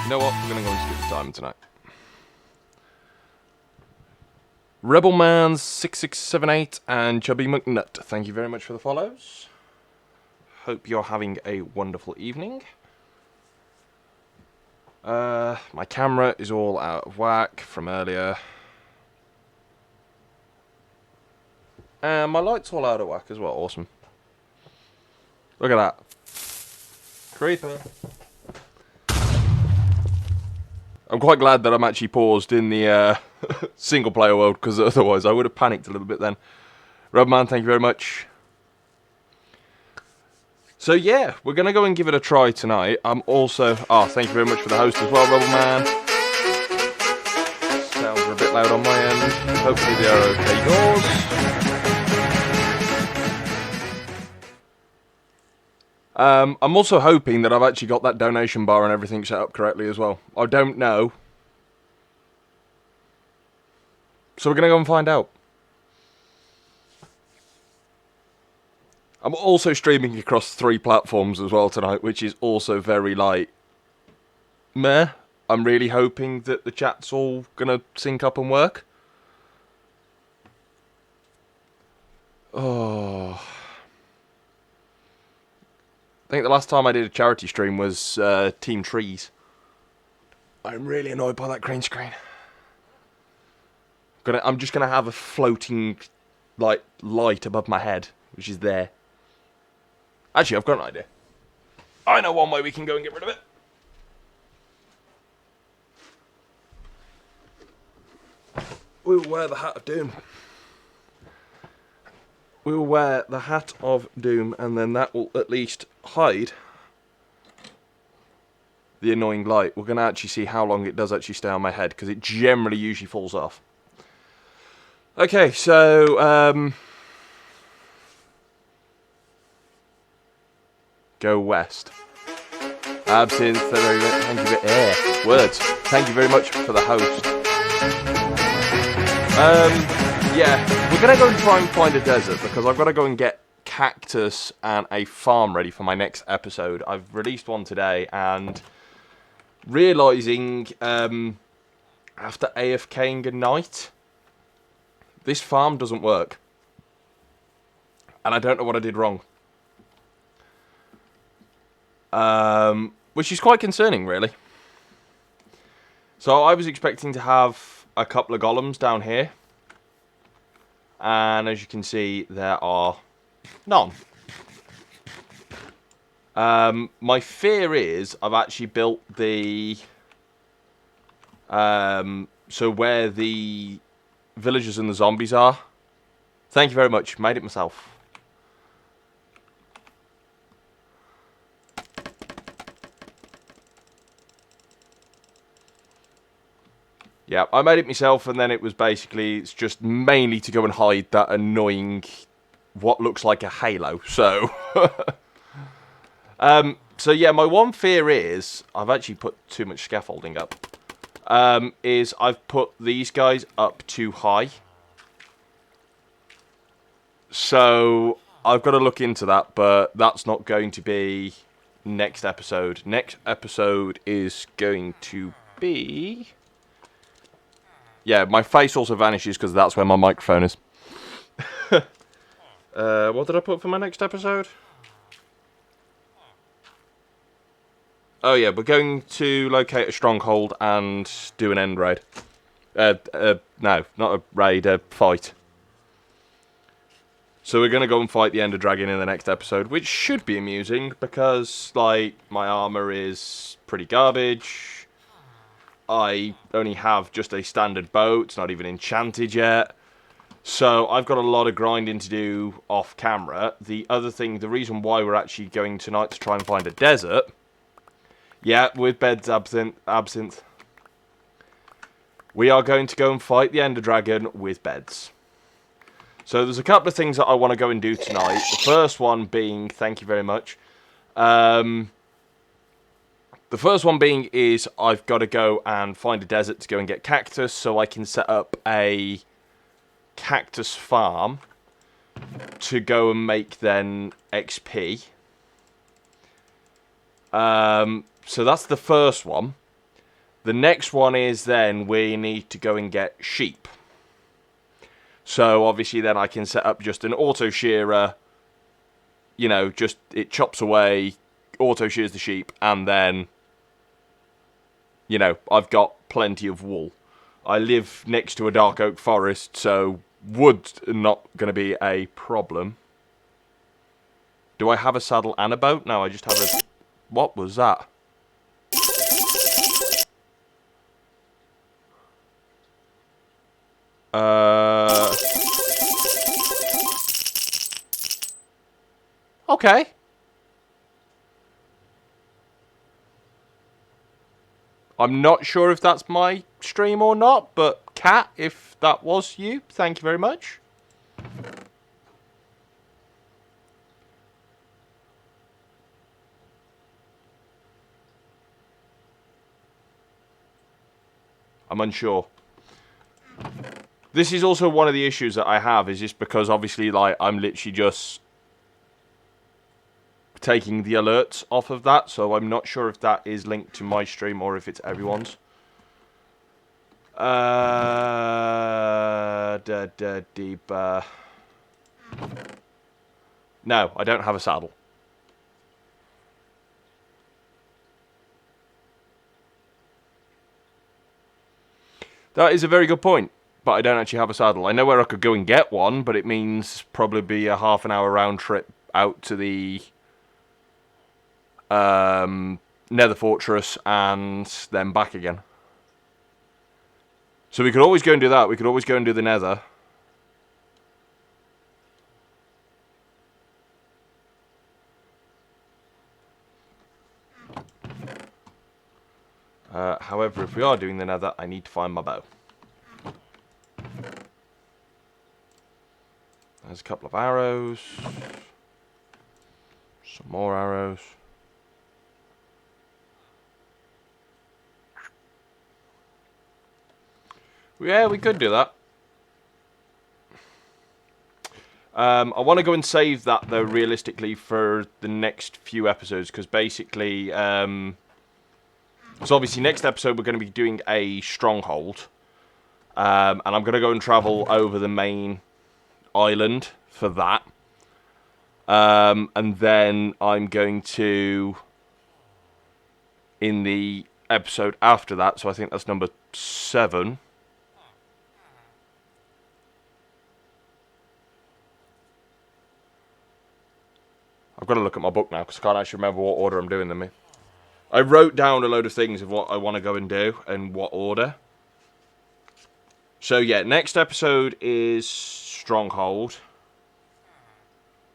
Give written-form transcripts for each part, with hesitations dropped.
You know what? We're going to go and skip the time tonight. Rebelman6678 and Chubby McNutt, thank you very much for the follows. Hope you're having a wonderful evening. My camera is all out of whack from earlier. And my light's all out of whack as well, awesome. Look at that. Creeper. I'm quite glad that I'm actually paused in the single player world, because otherwise I would have panicked a little bit then. Rubman, thank you very much. So yeah, we're going to go and give it a try tonight. I'm also... Oh, thank you very much for the host as well, Rubman. Sounds are a bit loud on my end. Hopefully they are okay yours. I'm also hoping that I've actually got that donation bar and everything set up correctly as well. I don't know. So we're going to go and find out. I'm also streaming across 3 platforms as well tonight, which is also very, like, meh. I'm really hoping that the chat's all going to sync up and work. Oh... I think the last time I did a charity stream was Team Trees. I'm really annoyed by that green screen. I'm just gonna have a floating light above my head, which is there. Actually, I've got an idea. I know one way we can go and get rid of it. We will wear the Hat of Doom. We will wear the Hat of Doom, and then that will at least hide the annoying light. We're going to actually see how long it does actually stay on my head, because it generally usually falls off. Okay, so... go west. Absinthe, thank you words. Thank you very much for the host. Yeah, we're going to go and try and find a desert, because I've got to go and get cactus and a farm ready for my next episode. I've released one today, and realising, after AFKing a night, this farm doesn't work. And I don't know what I did wrong. Which is quite concerning, really. So I was expecting to have a couple of golems down here. And as you can see, there are none. My fear is I've actually built the... so where the villagers and the zombies are. Thank you very much. Made it myself. Yeah, I made it myself, and then it was basically, it's just mainly to go and hide that annoying, what looks like a halo, so. So yeah, my one fear is, I've actually put too much scaffolding up, is I've put these guys up too high. So, I've got to look into that, but that's not going to be next episode. Next episode is going to be... Yeah, my face also vanishes because that's where my microphone is. What did I put for my next episode? Oh yeah, we're going to locate a stronghold and do an end raid. No, not a raid, a fight. So we're going to go and fight the Ender Dragon in the next episode, which should be amusing because, like, my armor is pretty garbage. I only have just a standard bow. It's not even enchanted yet. So I've got a lot of grinding to do off camera. The other thing, the reason why we're actually going tonight to try and find a desert. Yeah, with beds absinthe. We are going to go and fight the Ender Dragon with beds. So there's a couple of things that I want to go and do tonight. The first one being, thank you very much. The first one being is I've got to go and find a desert to go and get cactus so I can set up a cactus farm to go and make then XP. So that's the first one. The next one is then we need to go and get sheep. So obviously then I can set up just an auto shearer. You know, just it chops away, auto shears the sheep, and then, you know, I've got plenty of wool. I live next to a dark oak forest, so wood's not going to be a problem. Do I have a saddle and a boat? No, I just have a... What was that? Okay. I'm not sure if that's my stream or not, but Cat, if that was you, thank you very much. I'm unsure. This is also one of the issues that I have, is just because obviously, like, I'm literally just taking the alerts off of that, so I'm not sure if that is linked to my stream or if it's everyone's. No, I don't have a saddle. That is a very good point, but I don't actually have a saddle. I know where I could go and get one, but it means probably be a half-an-hour round trip out to the Nether Fortress and then back again. So we could always go and do that. We could always go and do the Nether. However, if we are doing the Nether, I need to find my bow. There's a couple of arrows. Some more arrows. Yeah, we could do that. I want to go and save that, though, realistically, for the next few episodes, because basically... so obviously, next episode, we're going to be doing a stronghold. And I'm going to go and travel over the main island for that. And then I'm going to... in the episode after that, so I think that's number 7... I've got to look at my book now, because I can't actually remember what order I'm doing them in. I wrote down a load of things of what I want to go and do, and what order. So yeah, next episode is Stronghold.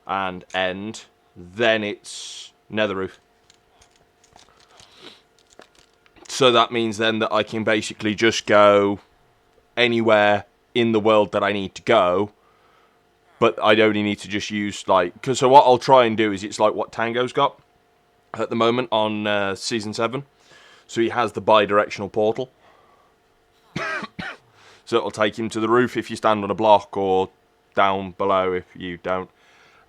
And End. Then it's Netherroof. So that means then that I can basically just go anywhere in the world that I need to go. But I'd only need to just use, like... Cause so what I'll try and do is, it's like what Tango's got at the moment on Season 7. So he has the bi-directional portal. So it'll take him to the roof if you stand on a block, or down below if you don't.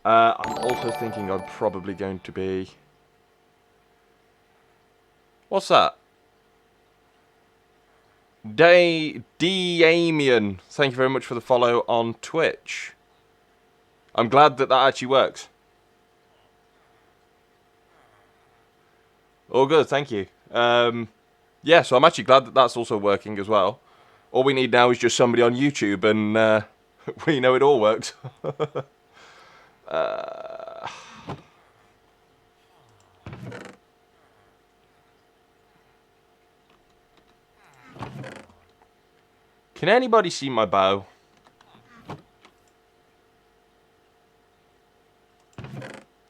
I'm also thinking I'm probably going to be... What's that? Damien, thank you very much for the follow on Twitch. I'm glad that that actually works. All good, thank you. Yeah, so I'm actually glad that that's also working as well. All we need now is just somebody on YouTube, and we know it all works. Can anybody see my bow?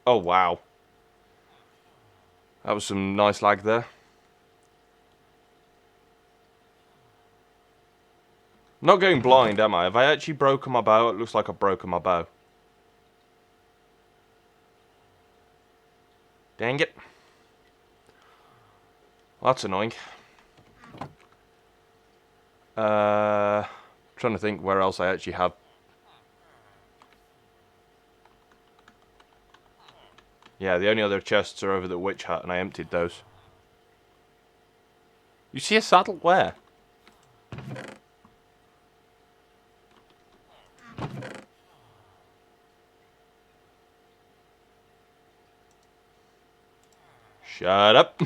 Oh, wow. That was some nice lag there. I'm not going blind, am I? Have I actually broken my bow? It looks like I've broken my bow. Dang it. Well, that's annoying. Trying to think where else I actually have. Yeah, the only other chests are over the witch hut, and I emptied those. You see a saddle? Where? Shut up.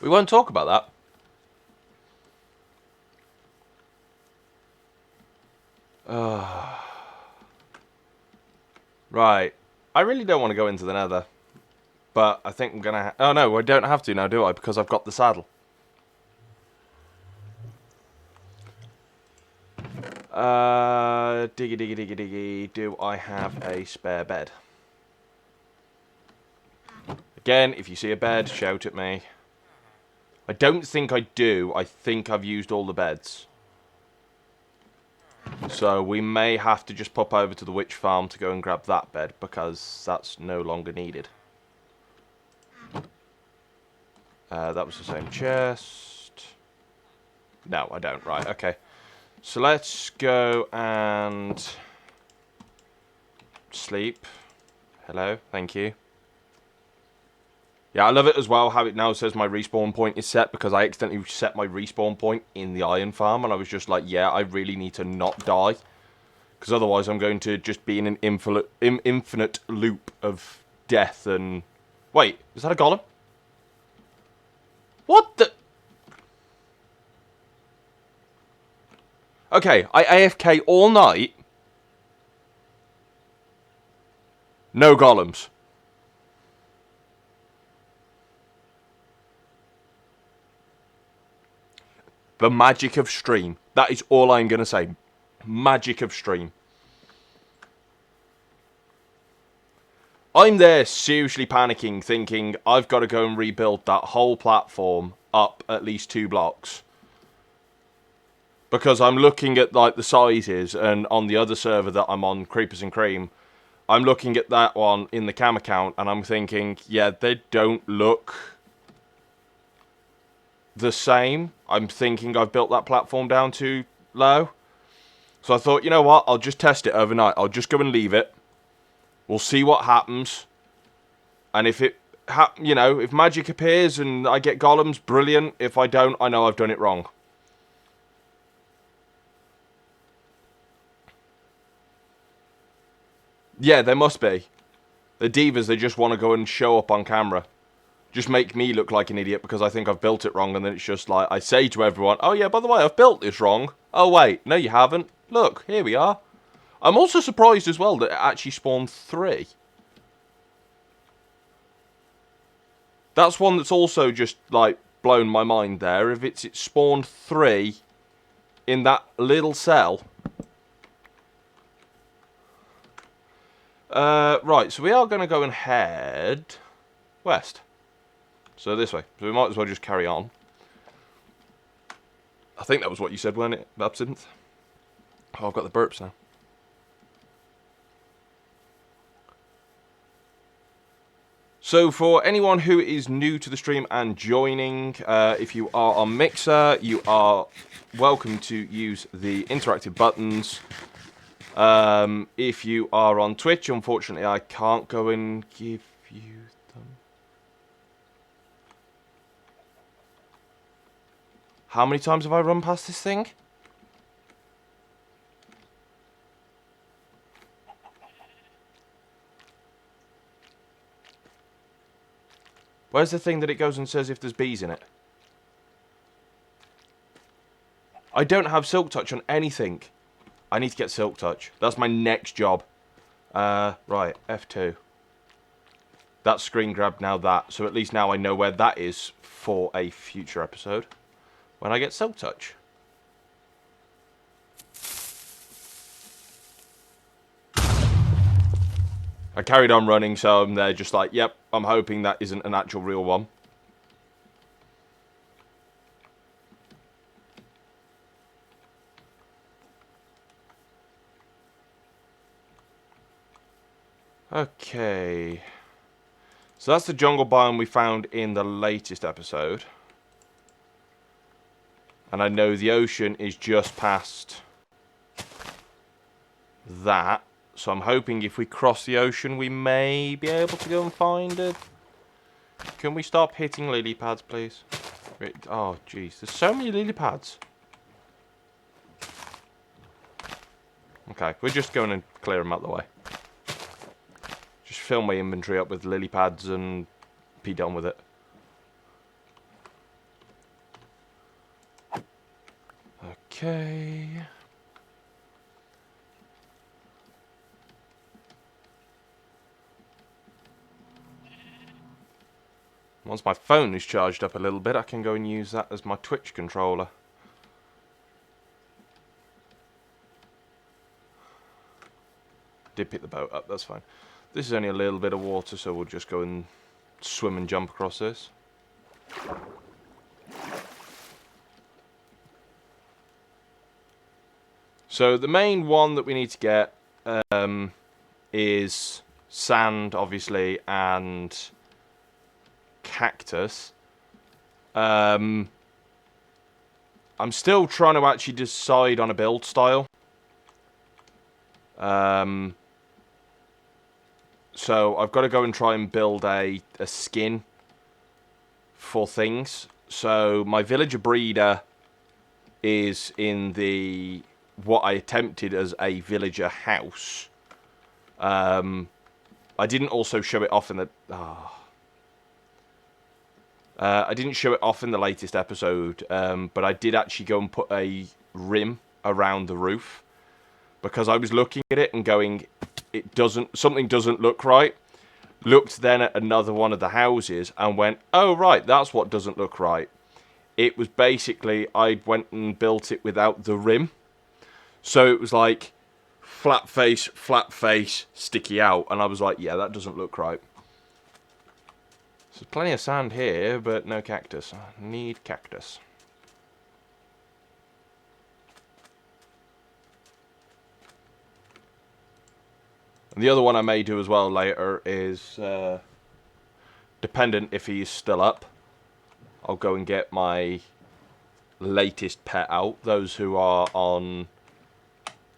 We won't talk about that. Right. I really don't want to go into the nether. But I think I'm going to... Oh, no, I don't have to now, do I? Because I've got the saddle. Diggy, diggy, diggy, diggy. Do I have a spare bed? Again, if you see a bed, shout at me. I don't think I do. I think I've used all the beds. So we may have to just pop over to the witch farm to go and grab that bed, because that's no longer needed. That was the same chest. No, I don't. Right, okay. So let's go and sleep. Hello, thank you. Yeah, I love it as well how it now says my respawn point is set, because I accidentally set my respawn point in the iron farm, and I was just like, yeah, I really need to not die, because otherwise I'm going to just be in an infinite loop of death and... Wait, is that a golem? What the... Okay, I AFK all night. No golems. The magic of stream. That is all I'm going to say. Magic of stream. I'm there seriously panicking, thinking I've got to go and rebuild that whole platform up at least 2 blocks. Because I'm looking at like the sizes, and on the other server that I'm on, Creepers and Cream, I'm looking at that one in the cam account, and I'm thinking, yeah, they don't look the same. I'm thinking I've built that platform down too low. So I thought, you know what, I'll just test it overnight. I'll just go and leave it. We'll see what happens. And if it, if magic appears and I get golems, brilliant. If I don't, I know I've done it wrong. Yeah, there must be. The divas, they just want to go and show up on camera. Just make me look like an idiot because I think I've built it wrong, and then it's just like, I say to everyone, oh yeah, by the way, I've built this wrong. Oh wait, no you haven't. Look, here we are. I'm also surprised as well that it actually spawned 3. That's one that's also just, like, blown my mind there. If it spawned 3 in that little cell. Right, so we are going to go and head west. So this way. So we might as well just carry on. I think that was what you said, wasn't it, Absinthe? Oh, I've got the burps now. So for anyone who is new to the stream and joining, if you are on Mixer, you are welcome to use the interactive buttons. If you are on Twitch, unfortunately I can't go and give you them. How many times have I run past this thing? Where's the thing that it goes and says if there's bees in it? I don't have Silk Touch on anything. I need to get Silk Touch. That's my next job. Right, F2. That's screen grab, now that. So at least now I know where that is for a future episode. When I get Silk Touch. I carried on running, so I'm there just like, yep, I'm hoping that isn't an actual real one. Okay. So that's the jungle biome we found in the latest episode. And I know the ocean is just past that. So I'm hoping if we cross the ocean, we may be able to go and find it. Can we stop hitting lily pads, please? Oh, jeez. There's so many lily pads. Okay, we're just going to clear them out the way. Just fill my inventory up with lily pads and be done with it. Okay. Once my phone is charged up a little bit, I can go and use that as my Twitch controller. Did pick the boat up, that's fine. This is only a little bit of water, so we'll just go and swim and jump across this. So the main one that we need to get is sand, obviously, and cactus. I'm still trying to actually decide on a build style. So I've got to go and try and build a skin for things. So my villager breeder is in the what I attempted as a villager house. I didn't also show it off in the I didn't show it off in the latest episode, but I did actually go and put a rim around the roof because I was looking at it and going, something doesn't look right. Looked then at another one of the houses and went, oh right, that's what doesn't look right. It was basically, I went and built it without the rim. So it was like flat face, sticky out. And I was like, yeah, that doesn't look right. So there's plenty of sand here, but no cactus. I need cactus. And the other one I may do as well later is, dependent if he's still up, I'll go and get my latest pet out. Those who are on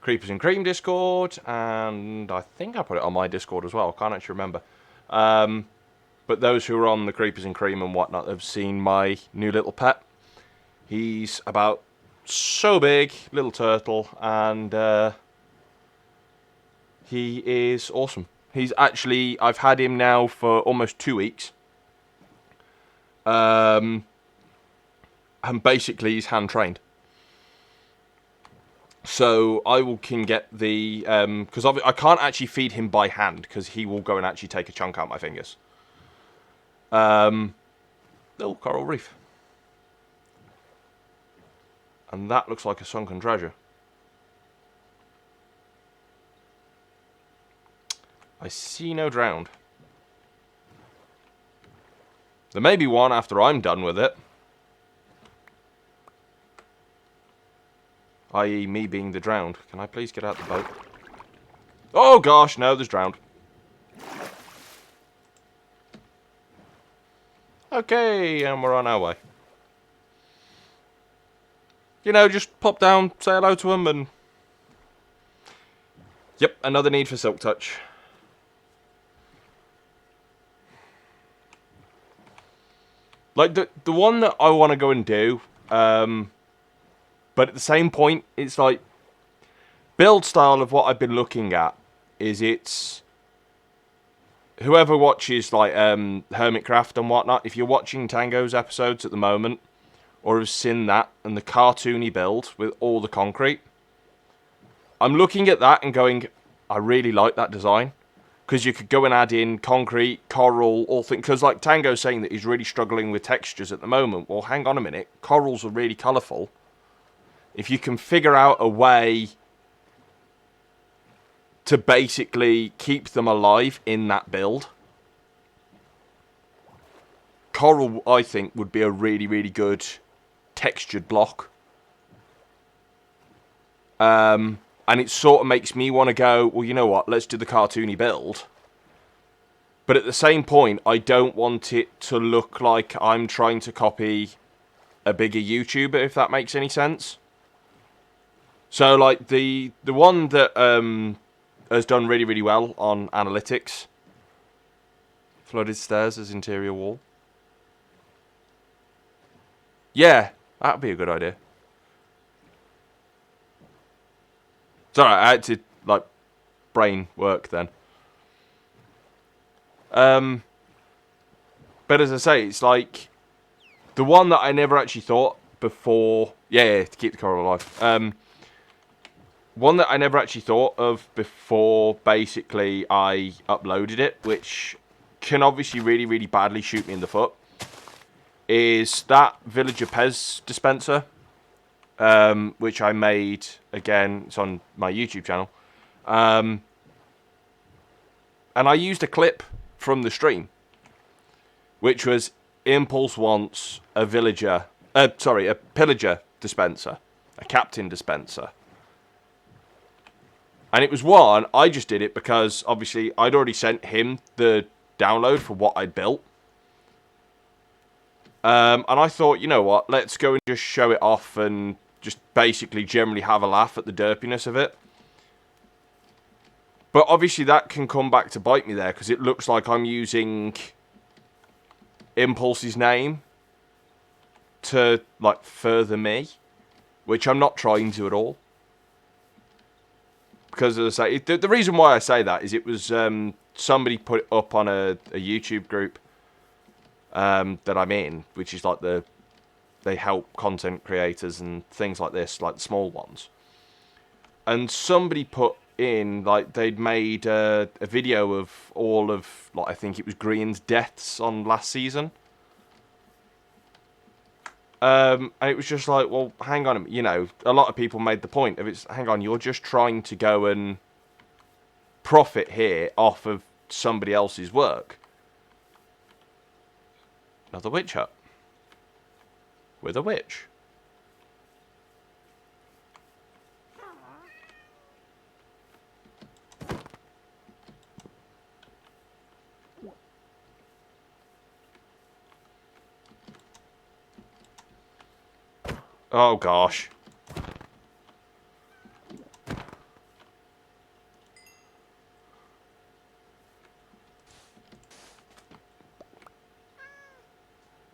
Creepers and Cream Discord, and I think I put it on my Discord as well. I can't actually remember. But those who are on the Creepers and Cream and whatnot have seen my new little pet. He's about so big, little turtle, and he is awesome. He's actually, I've had him now for almost 2 weeks. And basically he's hand trained. So can get the, because I can't actually feed him by hand because he will go and actually take a chunk out my fingers. Little coral reef. And that looks like a sunken treasure. I see no drowned. There may be one after I'm done with it. I.e. me being the drowned. Can I please get out the boat? Oh gosh, no, there's drowned. Okay, and we're on our way. You know, just pop down, say hello to them, and... Yep, another need for Silk Touch. Like, the one that I want to go and do, but at the same point, it's like, build style of what I've been looking at is it's, whoever watches, like, Hermitcraft and whatnot, if you're watching Tango's episodes at the moment, or have seen that, and the cartoony build with all the concrete, I'm looking at that and going, I really like that design. Because you could go and add in concrete, coral, all things. Because like Tango's saying that he's really struggling with textures at the moment. Well, hang on a minute. Corals are really colourful. If you can figure out a way to basically keep them alive in that build, coral, I think, would be a really, really good textured block. And it sort of makes me want to go, well, you know what, let's do the cartoony build. But at the same point, I don't want it to look like I'm trying to copy a bigger YouTuber, if that makes any sense. So, like, the one that has done really, really well on analytics. Flooded stairs as interior wall. Yeah, that'd be a good idea. It's alright, I had to, like, brain work then. But as I say, it's like the one that I never actually thought before. Yeah, to keep the coral alive. One that I never actually thought of before basically I uploaded it, which can obviously really, really badly shoot me in the foot, is that Villager Pez dispenser, which I made, again, it's on my YouTube channel. And I used a clip from the stream, which was Impulse wants a pillager dispenser, a captain dispenser. And it was one, I just did it because, obviously, I'd already sent him the download for what I'd built. And I thought, you know what, let's go and just show it off and just basically generally have a laugh at the derpiness of it. But obviously that can come back to bite me there, because it looks like I'm using Impulse's name to, like, further me, which I'm not trying to at all. Because, as I say, the reason why I say that is it was somebody put it up on a YouTube group that I'm in, which is like they help content creators and things like this, like the small ones. And somebody put in, like, they'd made a video of all of, like, I think it was Green's deaths on last season. And it was just like, well, hang on, you know, a lot of people made the point of it's, hang on, you're just trying to go and profit here off of somebody else's work. Another witch hut. With a witch. Oh, gosh.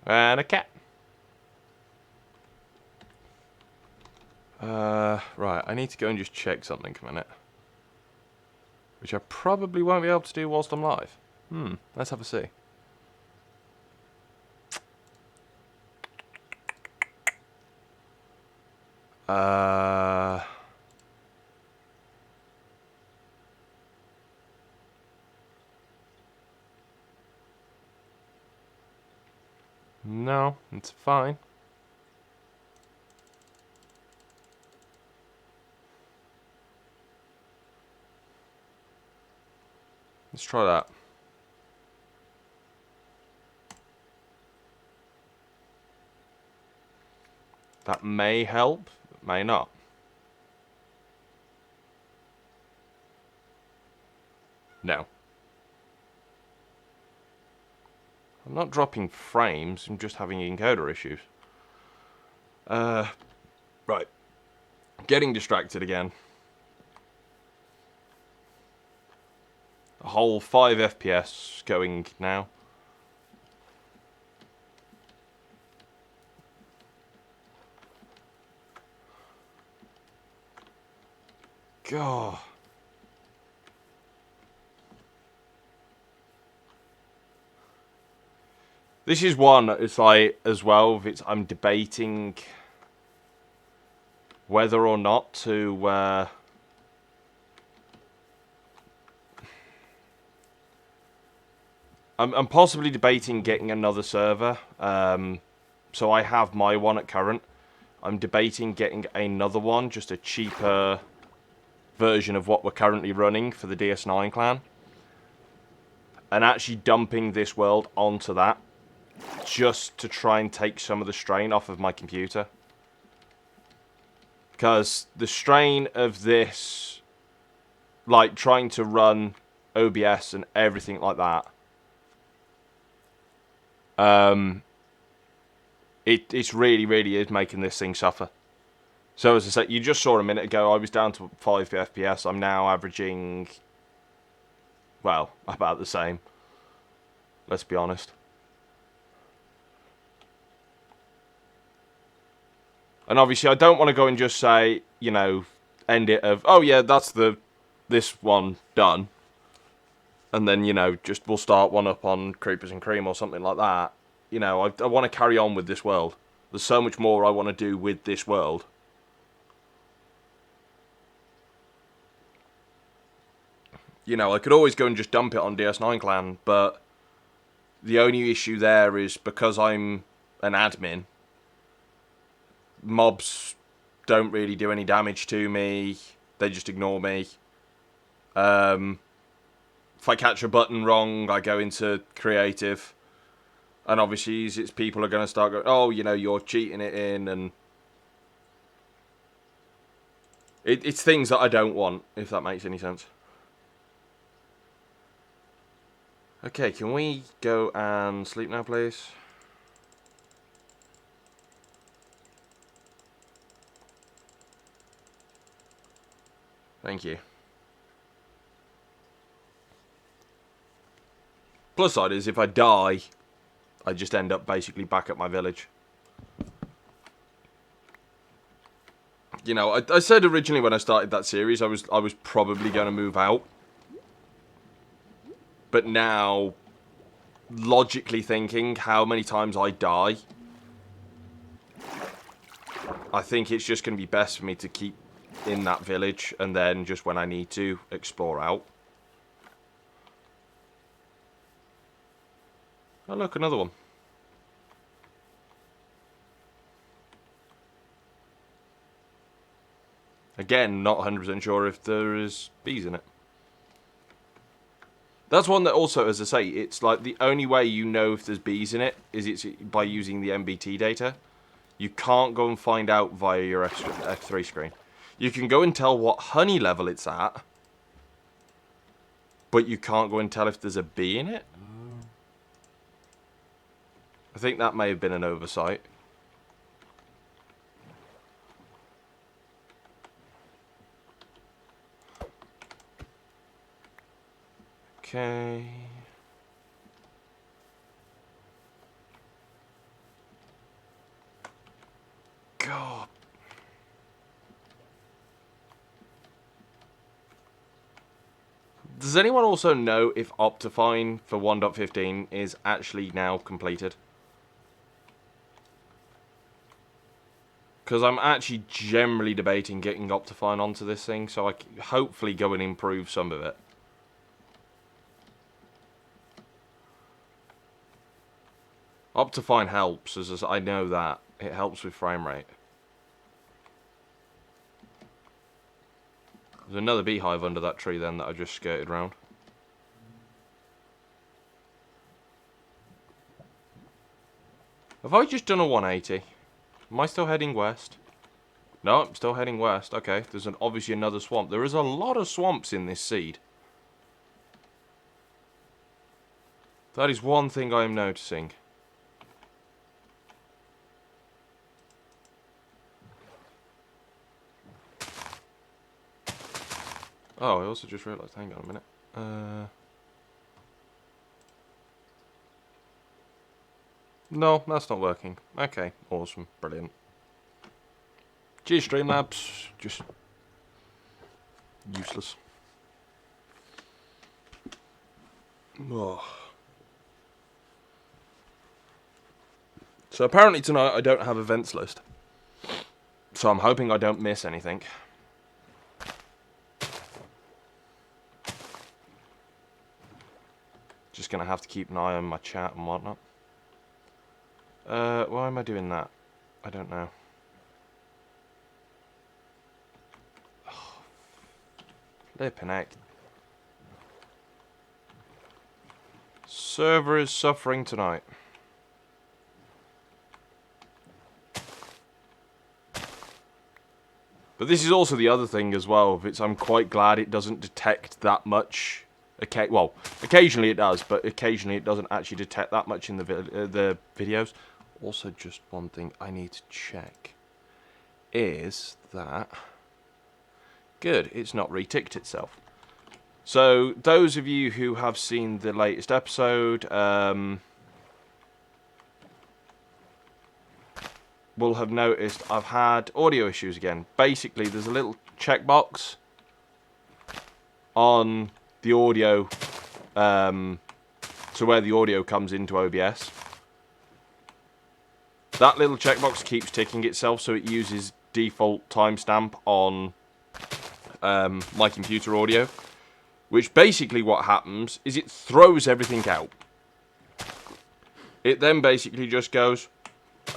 And a cat. Right, I need to go and just check something a minute. Which I probably won't be able to do whilst I'm live. Let's have a see. No, it's fine. Let's try that. That may help, may not. No. I'm not dropping frames, I'm just having encoder issues. Right. Getting distracted again. A whole 5 FPS going now. God. This is one, it's like, as well, I'm debating whether or not to, I'm possibly debating getting another server. So I have my one at current. I'm debating getting another one, just a cheaper version of what we're currently running for the DS9 clan. And actually dumping this world onto that, just to try and take some of the strain off of my computer. Because the strain of this, like trying to run OBS and everything like that, it's really, really is making this thing suffer. So as I said, you just saw a minute ago, I was down to 5 FPS. I'm now averaging, well, about the same. Let's be honest. And obviously, I don't want to go and just say, you know, end it of, oh yeah, that's this one done. And then, you know, just we'll start one up on Creepers and Cream or something like that. You know, I want to carry on with this world. There's so much more I want to do with this world. You know, I could always go and just dump it on DS9 Clan, but the only issue there is because I'm an admin, mobs don't really do any damage to me. They just ignore me. If I catch a button wrong, I go into creative. And obviously, it's people are going to start going, oh, you know, you're cheating it in. And it's things that I don't want, if that makes any sense. Okay, can we go and sleep now, please? Thank you. Plus side is, if I die, I just end up basically back at my village. You know, I said originally when I started that series, I was probably going to move out. But now, logically thinking, how many times I die, I think it's just going to be best for me to keep in that village, and then just when I need to, explore out. Oh look, another one. Again, not 100% sure if there is bees in it. That's one that also, as I say, it's like the only way you know if there's bees in it is it's by using the MBT data. You can't go and find out via your F3 screen. You can go and tell what honey level it's at, but you can't go and tell if there's a bee in it. I think that may have been an oversight. Okay. God. Does anyone also know if Optifine for 1.15 is actually now completed? Because I'm actually generally debating getting Optifine onto this thing, so I can hopefully go and improve some of it. Optifine helps, as I know that. It helps with frame rate. There's another beehive under that tree then that I just skirted round. Have I just done a 180? Am I still heading west? No, I'm still heading west. Okay, there's obviously another swamp. There is a lot of swamps in this seed. That is one thing I am noticing. Oh, I also just realised. Hang on a minute. No, that's not working. Okay, awesome. Brilliant. Geez, Streamlabs. Just useless. Oh. So apparently tonight I don't have events list. So I'm hoping I don't miss anything. Just gonna have to keep an eye on my chat and whatnot. Why am I doing that? I don't know. Oh, flippin' heck. Server is suffering tonight. But this is also the other thing as well. I'm quite glad it doesn't detect that much. Well, occasionally it does, but occasionally it doesn't actually detect that much in the videos. Also, just one thing I need to check. is that... Good, it's not reticked itself. So, those of you who have seen the latest episode will have noticed I've had audio issues again. Basically, there's a little checkbox on the audio, to where the audio comes into OBS. That little checkbox keeps ticking itself, so it uses default timestamp on my computer audio. Which basically what happens is it throws everything out. It then basically just goes,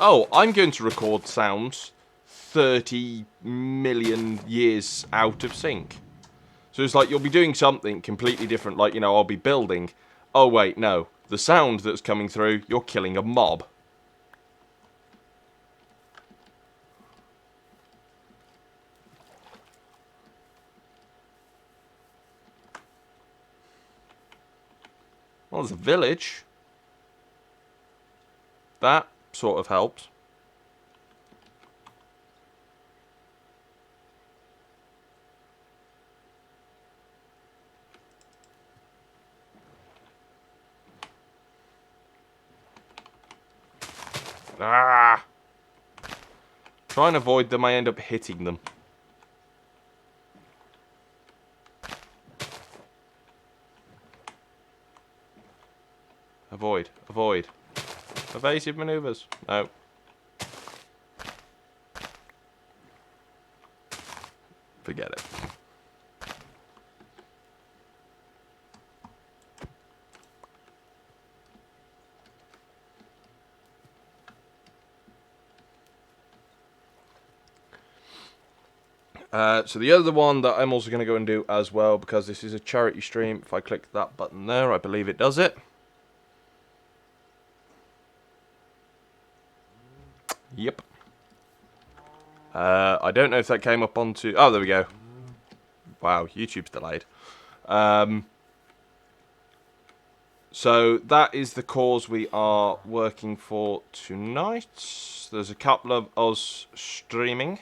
oh, I'm going to record sounds 30 million years out of sync. So it's like you'll be doing something completely different, like, you know, I'll be building. Oh, wait, no. The sound that's coming through, you're killing a mob. Well, there's a village. That sort of helps. Ah! Try and avoid them, I end up hitting them. Avoid, avoid. Evasive maneuvers. No. Forget it. So the other one that I'm also going to go and do as well, because this is a charity stream, if I click that button there, I believe it does it. Yep. I don't know if that came up onto... Oh, there we go. Wow, YouTube's delayed. So that is the cause we are working for tonight. There's a couple of us streaming.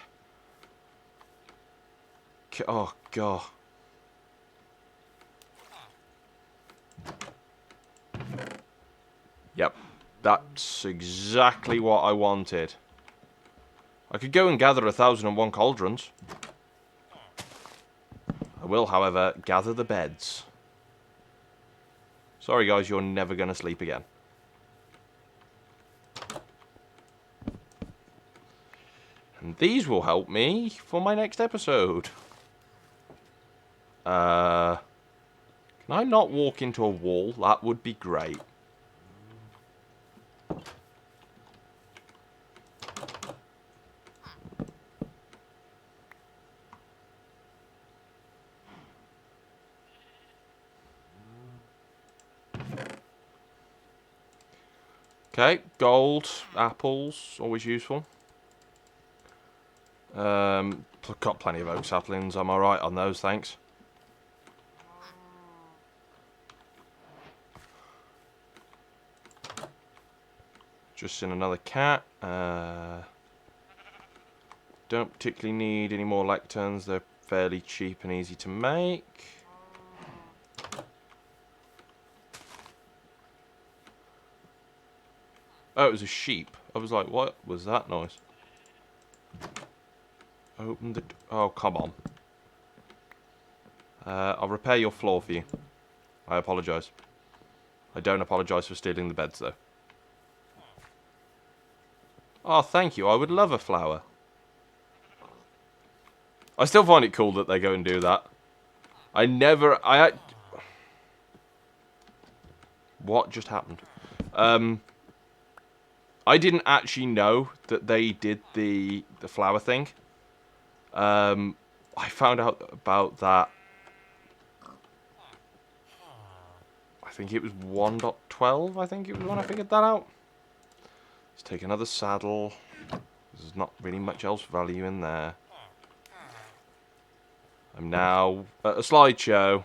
Oh, God. Yep. That's exactly what I wanted. I could go and gather 1,001 cauldrons. I will, however, gather the beds. Sorry, guys, you're never going to sleep again. And these will help me for my next episode. Can I not walk into a wall? That would be great. Okay, gold, apples, always useful. Got plenty of oak saplings, I'm alright on those, thanks. Just in another cat. Don't particularly need any more lecterns, they're fairly cheap and easy to make. Oh, it was a sheep. I was like, what was that noise? Open the... Oh, come on. I'll repair your floor for you. I apologise. I don't apologise for stealing the beds, though. Oh, thank you. I would love a flower. I still find it cool that they go and do that. What just happened? I didn't actually know that they did the flower thing. I found out about that. I think it was 1.12. I think it was when I figured that out. Let's take another saddle. There's not really much else value in there. I'm now at a slideshow.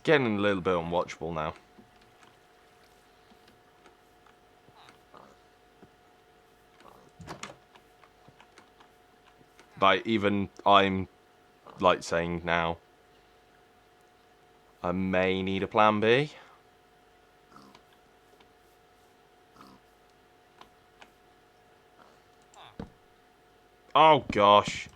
getting a little bit unwatchable now. Like, even I'm, like, saying now, I may need a plan B. Oh, gosh.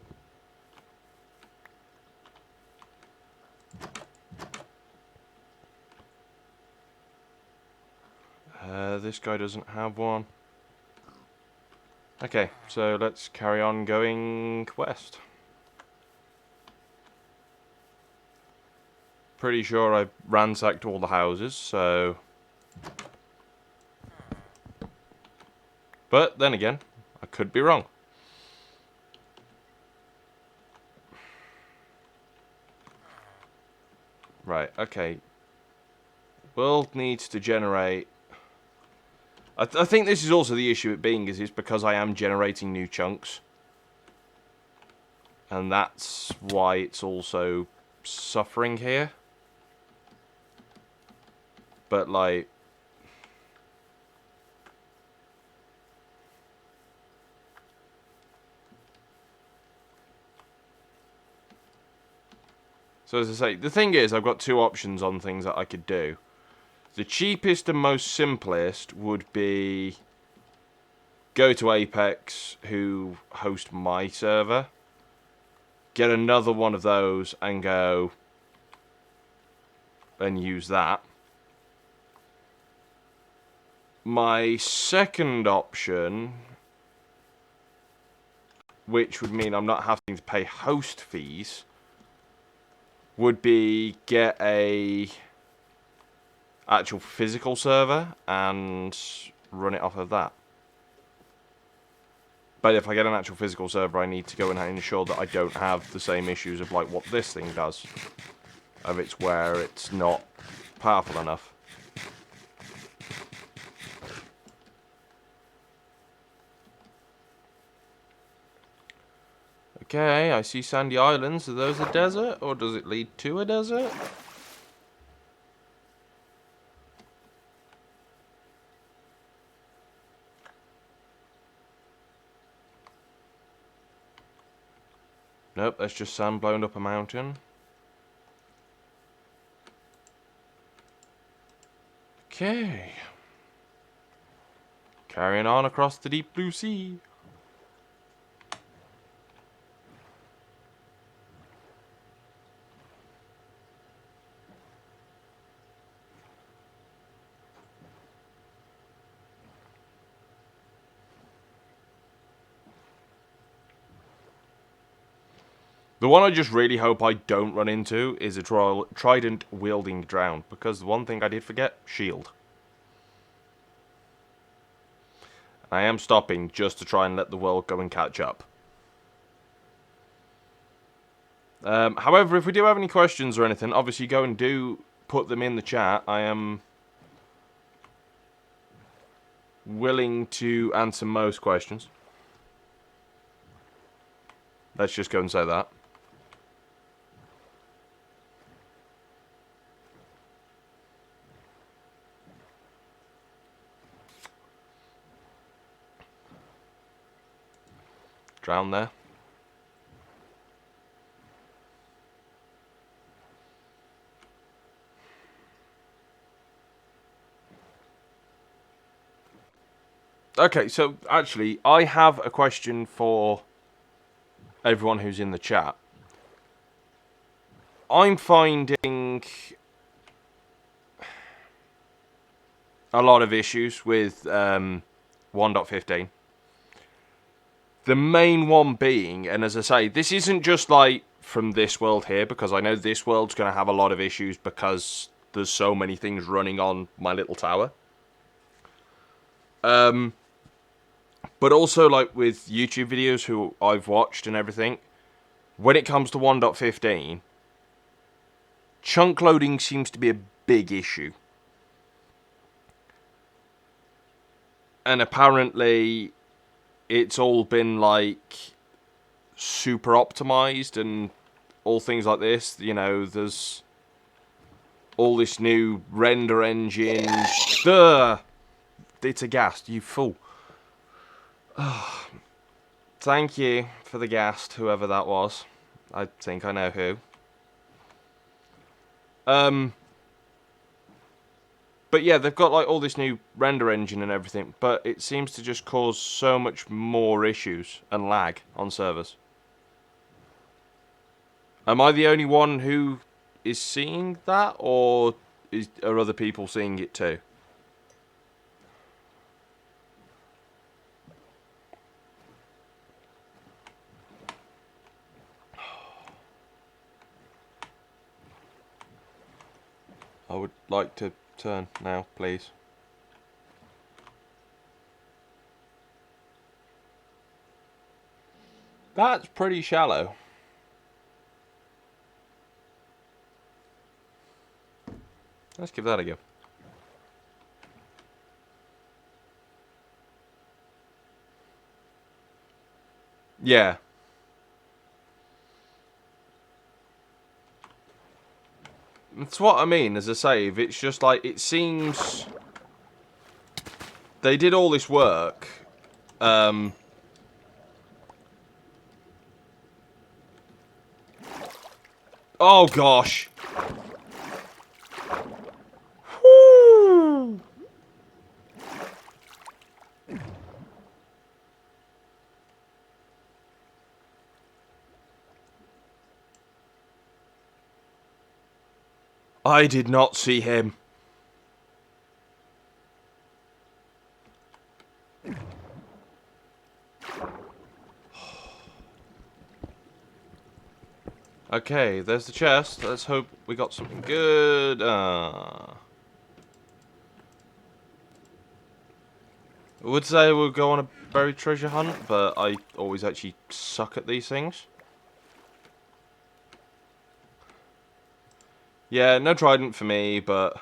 This guy doesn't have one. Okay, so let's carry on going west. Pretty sure I've ransacked all the houses, so... But, then again, I could be wrong. Right, okay. World needs to generate... I think this is also the issue it being, is it's because I am generating new chunks. And that's why it's also suffering here. But, like... So as I say, the thing is, I've got two options on things that I could do. The cheapest and most simplest would be go to Apex, who host my server, get another one of those and go and use that. My second option, which would mean I'm not having to pay host fees, would be get a actual physical server and run it off of that. But if I get an actual physical server, I need to go and ensure that I don't have the same issues of like what this thing does. Of it's where it's not powerful enough. Okay, I see sandy islands. Are those a desert, or does it lead to a desert? Nope, that's just sand blown up a mountain. Okay. Carrying on across the deep blue sea. The one I just really hope I don't run into is a trident-wielding drown, because the one thing I did forget, shield. I am stopping just to try and let the world go and catch up. However, if we do have any questions or anything, obviously go and do put them in the chat. I am willing to answer most questions. Let's just go and say that. Drown there. Okay, so actually, I have a question for everyone who's in the chat. I'm finding a lot of issues with 1.15. The main one being, and as I say, this isn't just like from this world here, because I know this world's going to have a lot of issues because there's so many things running on my little tower. But also, like, with YouTube videos who I've watched and everything, when it comes to 1.15, chunk loading seems to be a big issue. And apparently, it's all been, like, super optimized and all things like this. You know, there's all this new render engine. Duh! It's a ghast, you fool. Thank you for the ghast, whoever that was. I think I know who. But yeah, they've got like all this new render engine and everything, but it seems to just cause so much more issues and lag on servers. Am I the only one who is seeing that, or are other people seeing it too? I would like to turn now, please. That's pretty shallow. Let's give that a go. Yeah. That's what I mean as a save. It's just like, it seems they did all this work. Oh gosh. Woo! I did not see him. Okay, there's the chest. Let's hope we got something good. I would say we'll go on a buried treasure hunt, but I always actually suck at these things. Yeah, no trident for me, but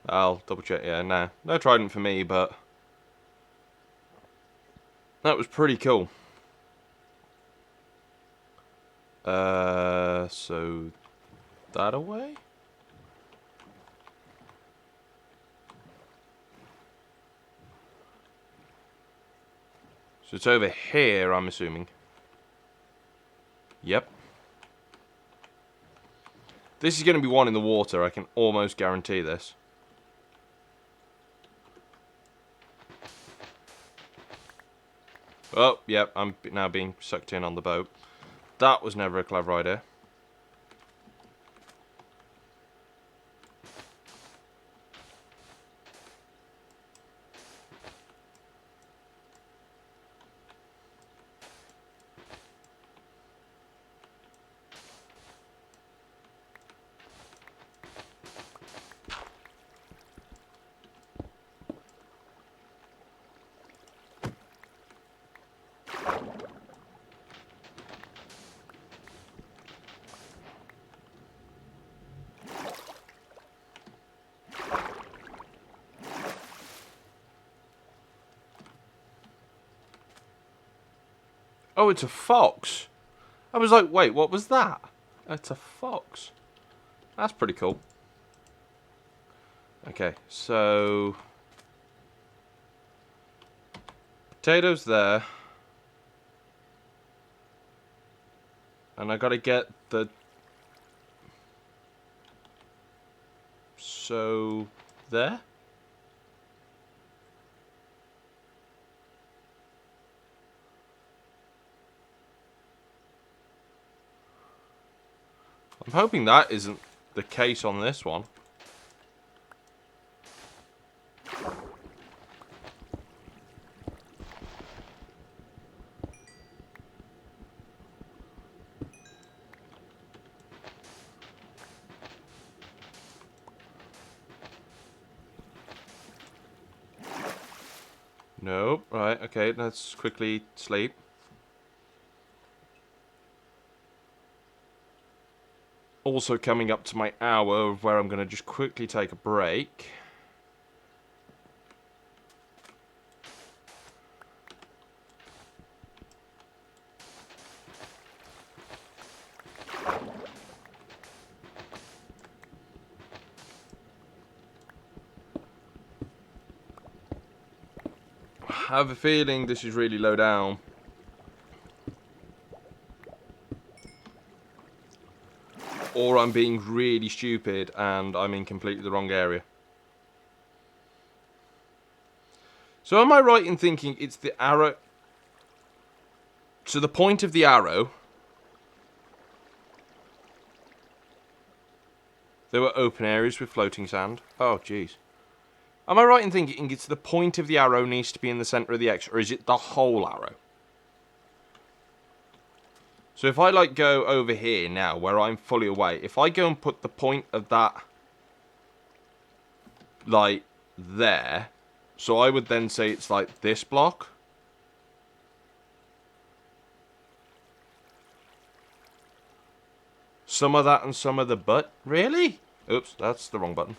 I'll double check. Yeah, no trident for me, but that was pretty cool. So that away? So it's over here, I'm assuming. Yep. This is going to be one in the water, I can almost guarantee this. Oh, yep, I'm now being sucked in on the boat. That was never a clever idea. Oh, it's a fox. I was like, wait, what was that? It's a fox. That's pretty cool. Okay, so potatoes there. And I gotta get the... So... there? I'm hoping that isn't the case on this one. Nope. Right, okay, let's quickly sleep. Also coming up to my hour of where I'm going to just quickly take a break. have a feeling this is really low down. Or I'm being really stupid and I'm in completely the wrong area. So am I right in thinking it's the arrow... So the point of the arrow... There were open areas with floating sand. Oh, jeez. Am I right in thinking it's the point of the arrow needs to be in the centre of the X, or is it the whole arrow? So if I, like, go over here now, where I'm fully away, if I go and put the point of that, like, there, so I would then say it's, like, this block. Some of that and some of the butt. Really? Oops, that's the wrong button.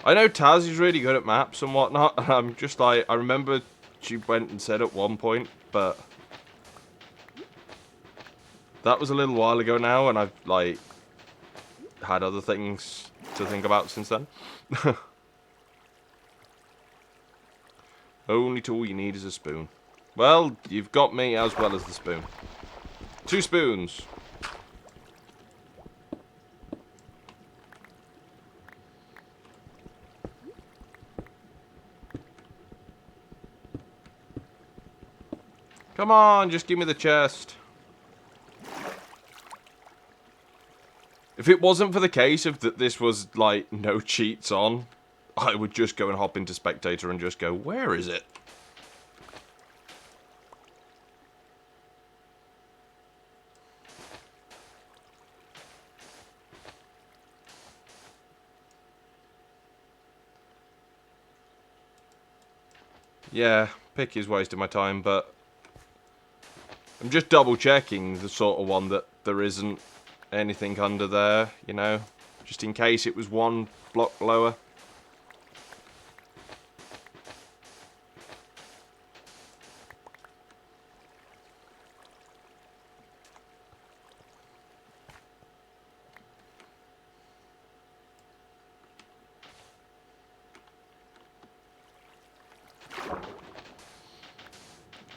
I know Taz is really good at maps and whatnot, and I'm just like, I remember she went and said at one point, but that was a little while ago now, and I've, like, had other things to think about since then. Only tool you need is a spoon. Well, you've got me as well as the spoon. 2 spoons. Come on, just give me the chest. If it wasn't for the case of that this was, like, no cheats on, I would just go and hop into spectator and just go, where is it? Yeah, pick is wasting my time, but I'm just double checking the sort of one that there isn't anything under there, you know, just in case it was one block lower.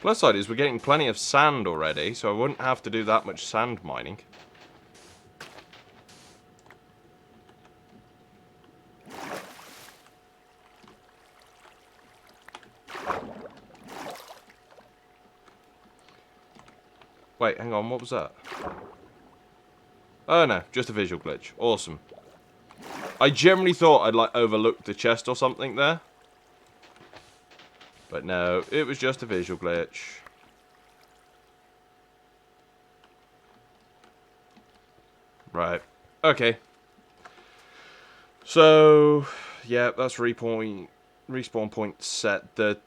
Plus side is we're getting plenty of sand already, so I wouldn't have to do that much sand mining. Wait, hang on, what was that? Oh no, just a visual glitch. Awesome. I generally thought I'd, like, overlooked the chest or something there. But no, it was just a visual glitch. Right. Okay. So, yeah, that's respawn point set. The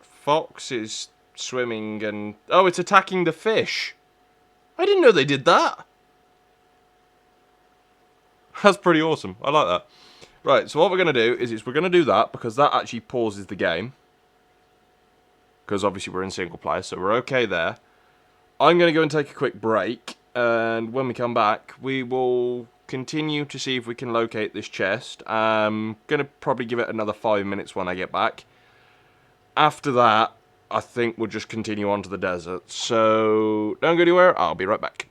fox is swimming and... Oh, it's attacking the fish. I didn't know they did that. That's pretty awesome. I like that. Right, so what we're going to do is we're going to do that because that actually pauses the game. Because obviously we're in single player, so we're okay there. I'm going to go and take a quick break. And when we come back, we will continue to see if we can locate this chest. I'm going to probably give it another 5 minutes when I get back. After that, I think we'll just continue on to the desert. So, don't go anywhere. I'll be right back.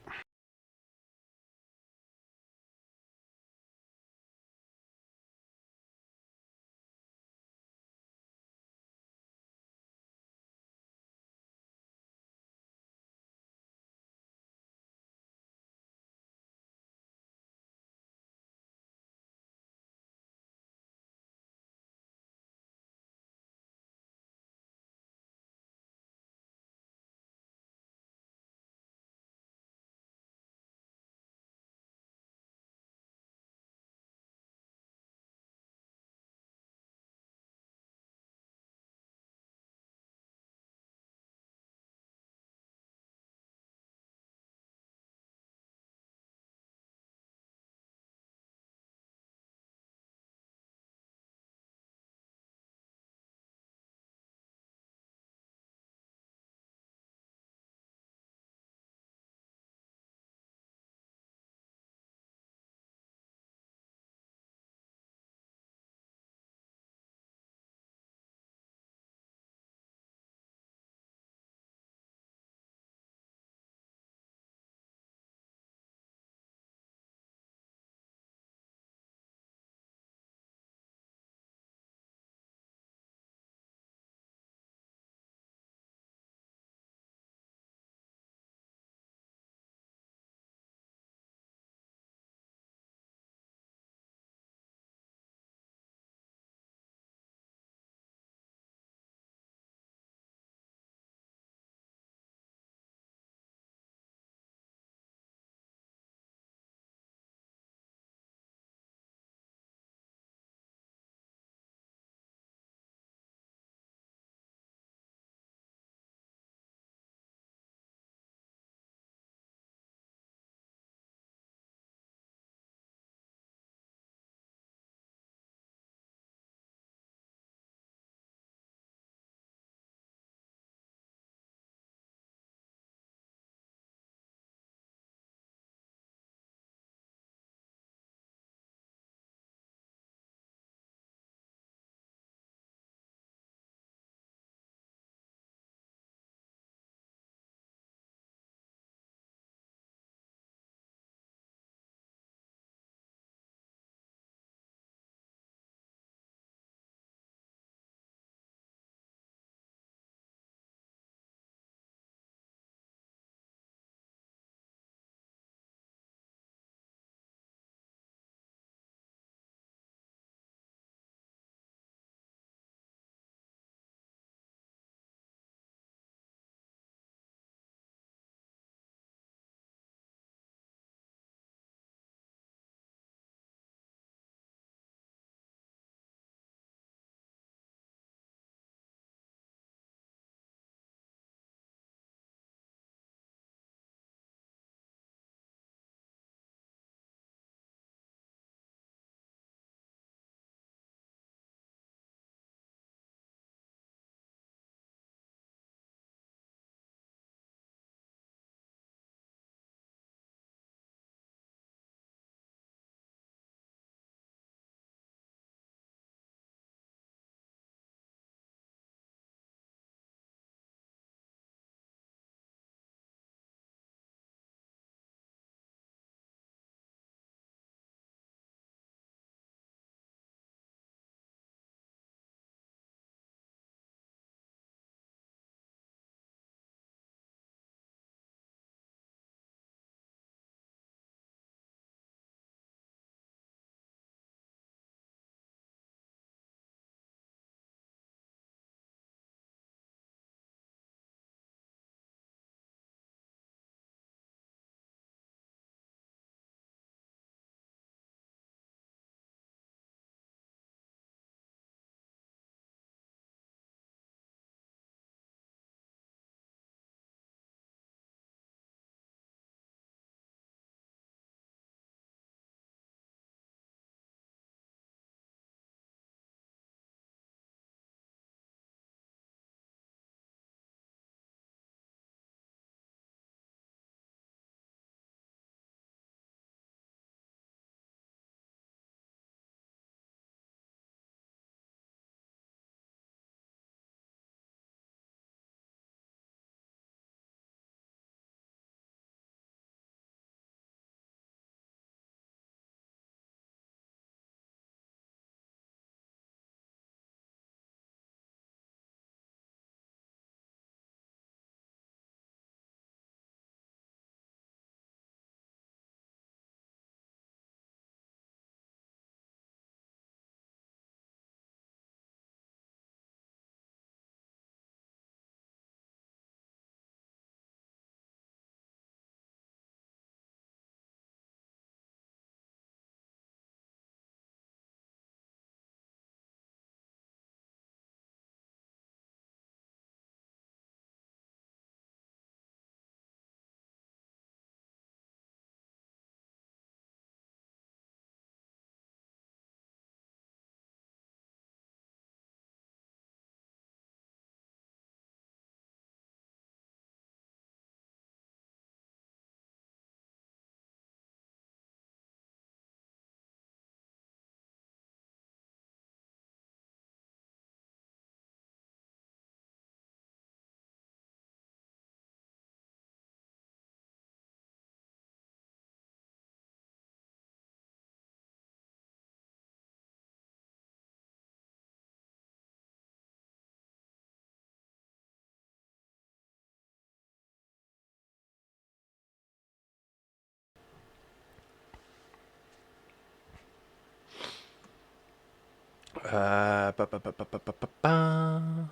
Ba, ba, ba, ba, ba, ba, ba.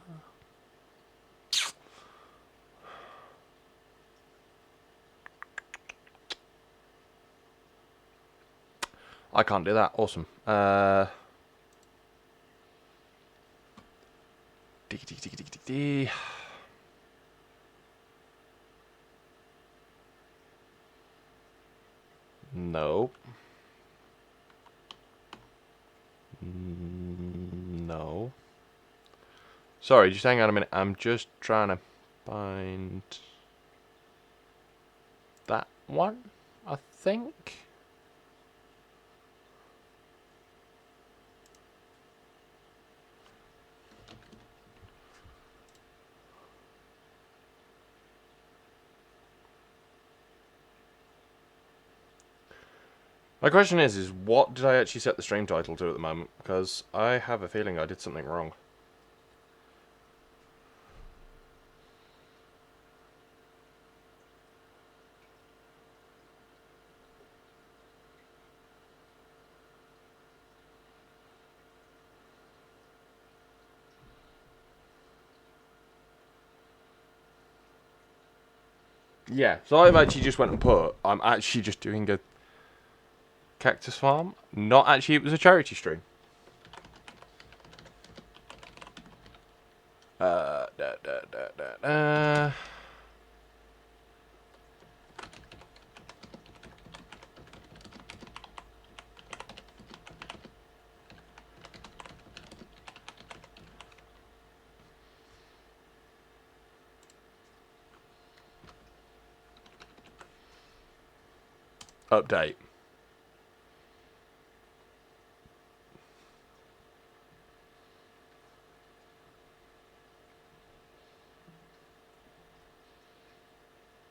I can't do that. Awesome. No. No. Sorry, just hang on a minute. I'm just trying to find that one, I think. My question is what did I actually set the stream title to at the moment? Because I have a feeling I did something wrong. Yeah, so I've actually just went and put, I'm actually just doing a cactus farm. Not actually, it was a charity stream. Da, da, da, da, da. Update.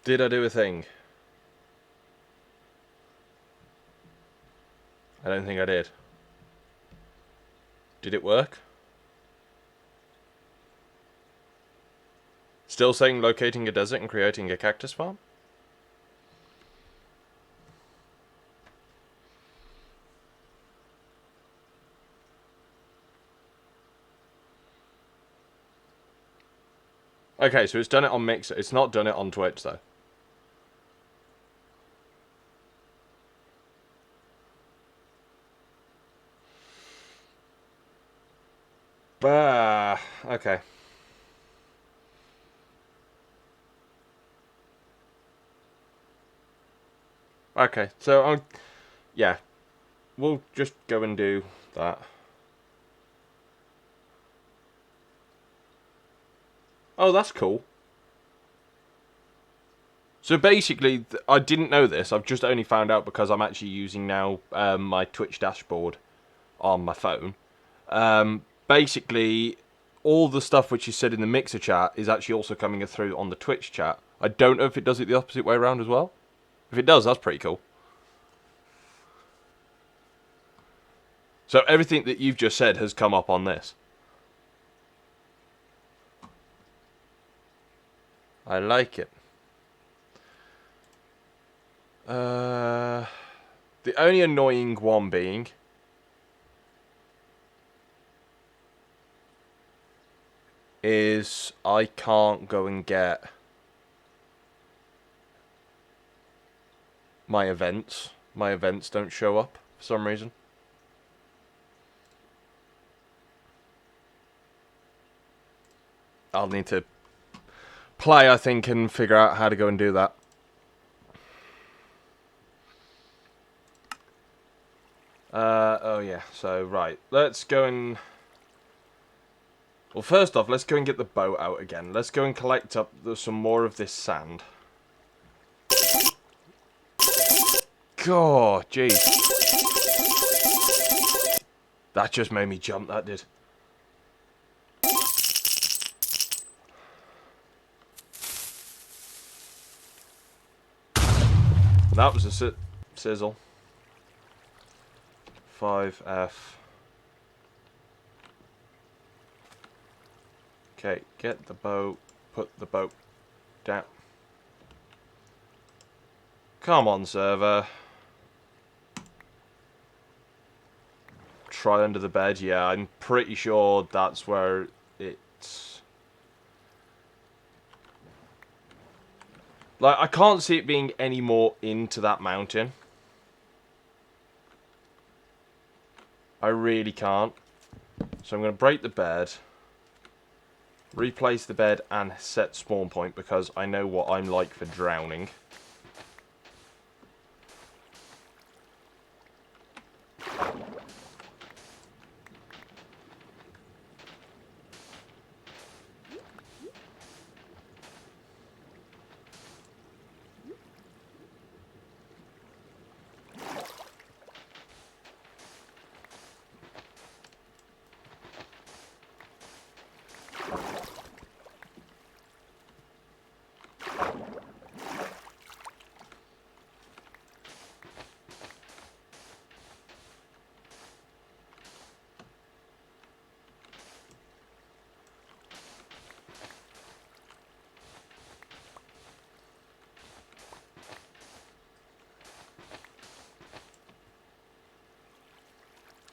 Did I do a thing? I don't think I did. Did it work? Still saying locating a desert and creating a cactus farm? Okay, so it's done it on Mixer. It's not done it on Twitch, though. Okay. Okay, so, yeah. We'll just go and do that. Oh, that's cool. So basically, I didn't know this. I've just only found out because I'm actually using now my Twitch dashboard on my phone. Basically, all the stuff which is said in the Mixer chat is actually also coming through on the Twitch chat. I don't know if it does it the opposite way around as well. If it does, that's pretty cool. So everything that you've just said has come up on this. I like it. The only annoying one being is I can't go and get my events. My events don't show up for some reason. I'll need to play, I think, and figure out how to go and do that. Oh yeah, so right. Let's go and... Well, first off, let's go and get the boat out again. Let's go and collect up some more of this sand. God, jeez. That just made me jump, that did. That was a sizzle. 5F. Okay, get the boat. Put the boat down. Come on, server. try under the bed. Yeah, I'm pretty sure that's where it's... Like, I can't see it being any more into that mountain. I really can't. So I'm going to break the bed. Replace the bed and set spawn point because I know what I'm like for drowning.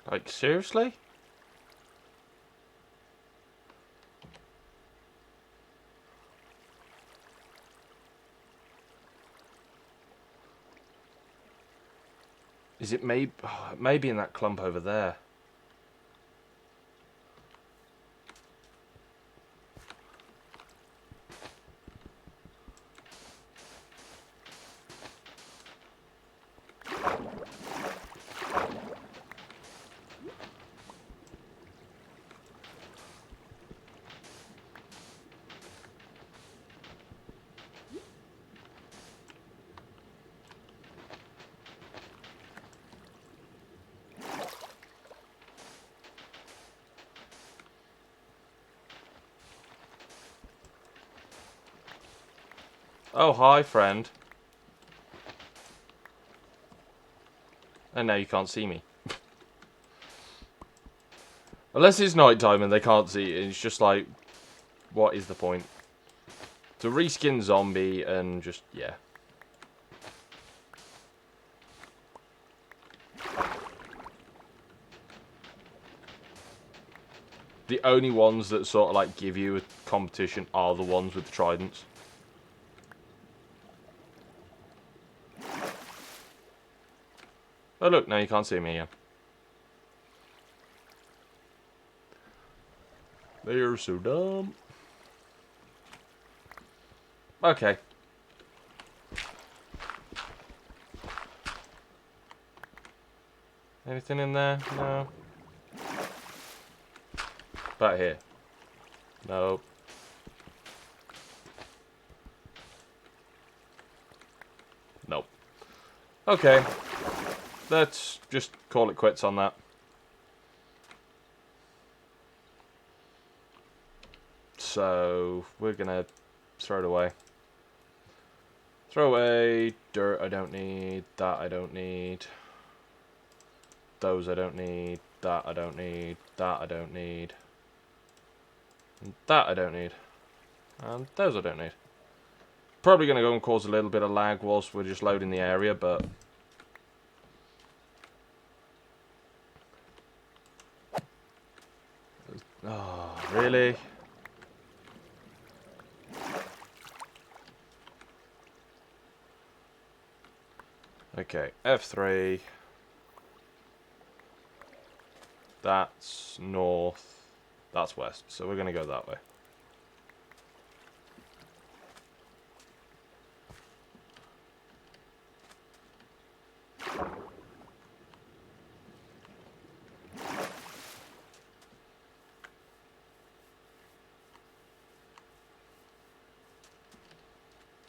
Like, seriously? Is it maybe in that clump over there? Oh, hi, friend. And now you can't see me. Unless it's night time and they can't see it, it's just like, what is the point? To reskin zombie and just, yeah. The only ones that sort of like give you a competition are the ones with the tridents. Oh look, now you can't see me, yeah. They're so dumb. Okay. Anything in there? No. Back here. No. Nope. Okay. Let's just call it quits on that. So, we're gonna throw it away. Throw away dirt I don't need, that I don't need. Those I don't need, that I don't need, that I don't need. And that I don't need. And those I don't need. Probably going to go and cause a little bit of lag whilst we're just loading the area, but... Oh, really? Okay, F3. That's north. That's west, so we're going to go that way.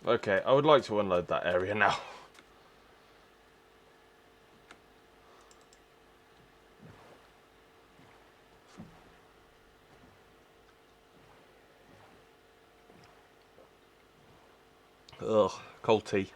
Okay, I would like to unload that area now. Ugh, cold tea.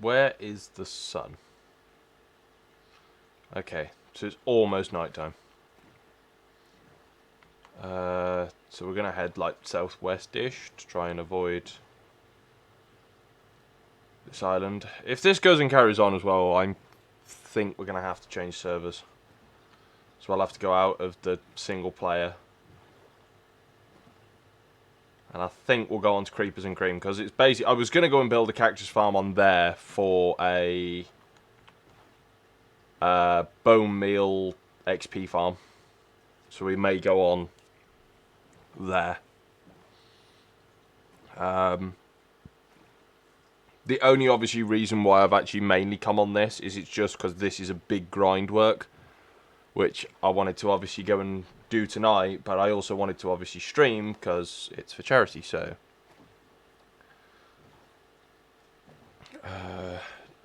where is the sun? Okay, so it's almost nighttime. So we're gonna head like southwest-ish to try and avoid this island. If this goes and carries on as well, I think we're gonna have to change servers. So I'll have to go out of the single player. And I think we'll go on to Creepers and Cream, because it's basically... I was going to go and build a cactus farm on there for a bone meal XP farm. So we may go on there. The only obviously reason why I've actually mainly come on this is it's just because this is a big grind work, which I wanted to obviously go and do tonight, but I also wanted to obviously stream because it's for charity. So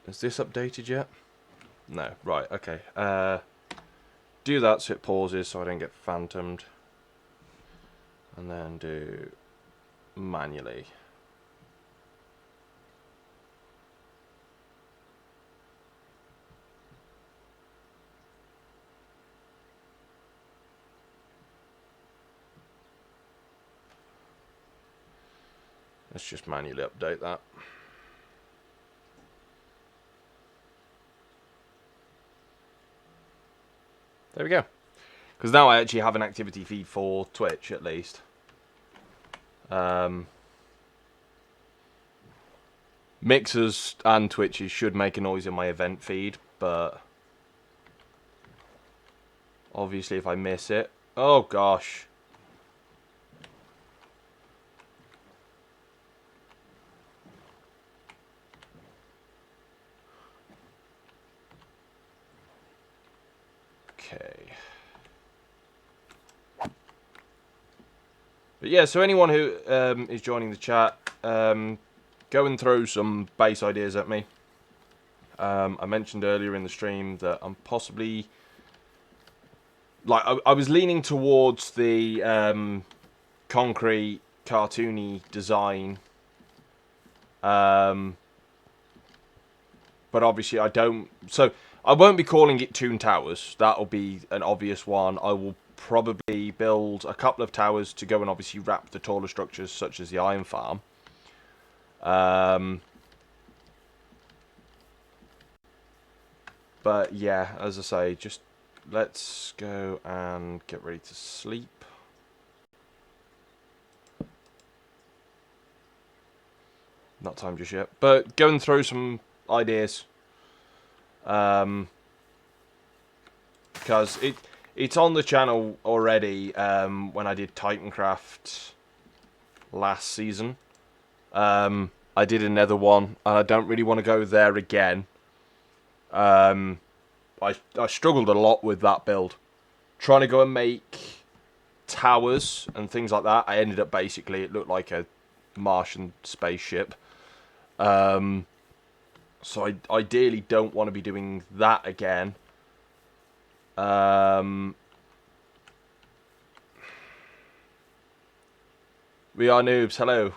is this updated yet? No. Right, okay. Do that so it pauses so I don't get phantomed, and then do manually. Let's just manually update that. There we go. Because now I actually have an activity feed for Twitch, at least. Mixers and Twitches should make a noise in my event feed, but obviously if I miss it... Oh, gosh. Okay. But yeah, so anyone who is joining the chat, go and throw some base ideas at me. I mentioned earlier in the stream that I'm possibly... Like, I was leaning towards the concrete, cartoony design. But obviously I don't... So, I won't be calling it Toon Towers. That'll be an obvious one. I will probably build a couple of towers to go and obviously wrap the taller structures, such as the Iron Farm. But yeah, as I say, just let's go and get ready to sleep. Not time just yet, but go and throw some ideas. Because it's on the channel already. When I did Titancraft last season, I did another one, and I don't really want to go there again. I struggled a lot with that build, trying to go and make towers and things like that. I ended up basically, it looked like a Martian spaceship. So I ideally don't want to be doing that again. We are noobs, hello.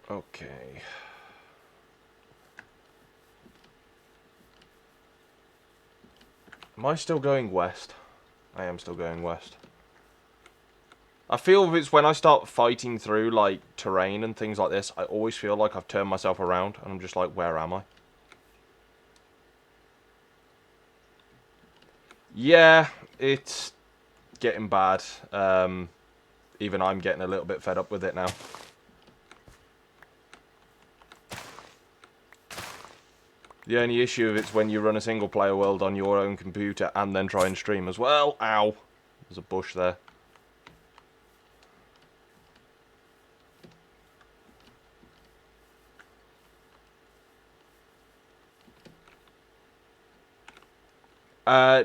Okay. Am I still going west? I am still going west. I feel it's when I start fighting through, like, terrain and things like this, I always feel like I've turned myself around, and I'm just like, where am I? Yeah, it's getting bad. Even I'm getting a little bit fed up with it now. The only issue of it's when you run a single player world on your own computer and then try and stream as well. Ow. There's a bush there.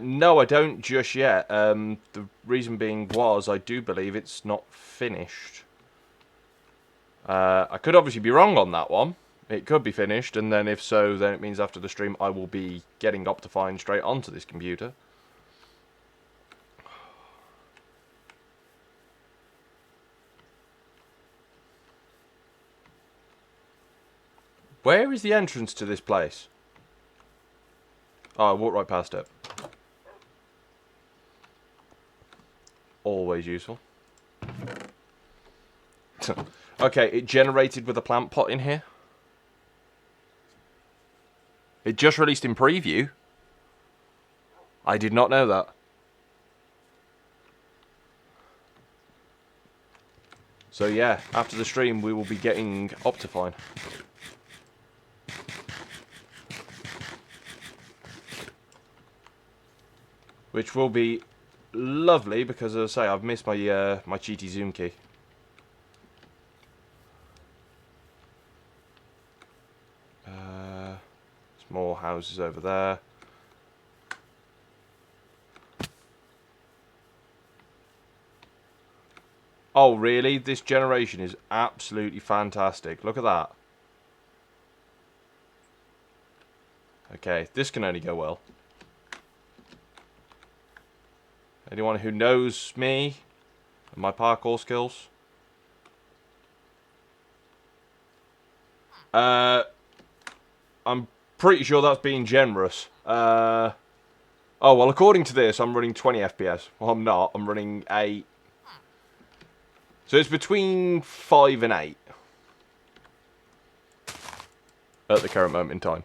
No, I don't just yet. The reason being was I do believe it's not finished. I could obviously be wrong on that one. It could be finished, and then if so, then it means after the stream I will be getting Optifine straight onto this computer. Where is the entrance to this place? Oh, I walked right past it. Always useful. Okay, it generated with a plant pot in here. It just released in preview. I did not know that. So yeah, after the stream we will be getting Optifine. Which will be lovely because, as I say, I've missed my my cheaty zoom key. There's more houses over there. Oh, really? This generation is absolutely fantastic. Look at that. Okay, this can only go well. Anyone who knows me and my parkour skills? I'm pretty sure that's being generous. Oh, well, according to this, I'm running 20 FPS. Well, I'm not. I'm running 8. So it's between 5 and 8 at the current moment in time.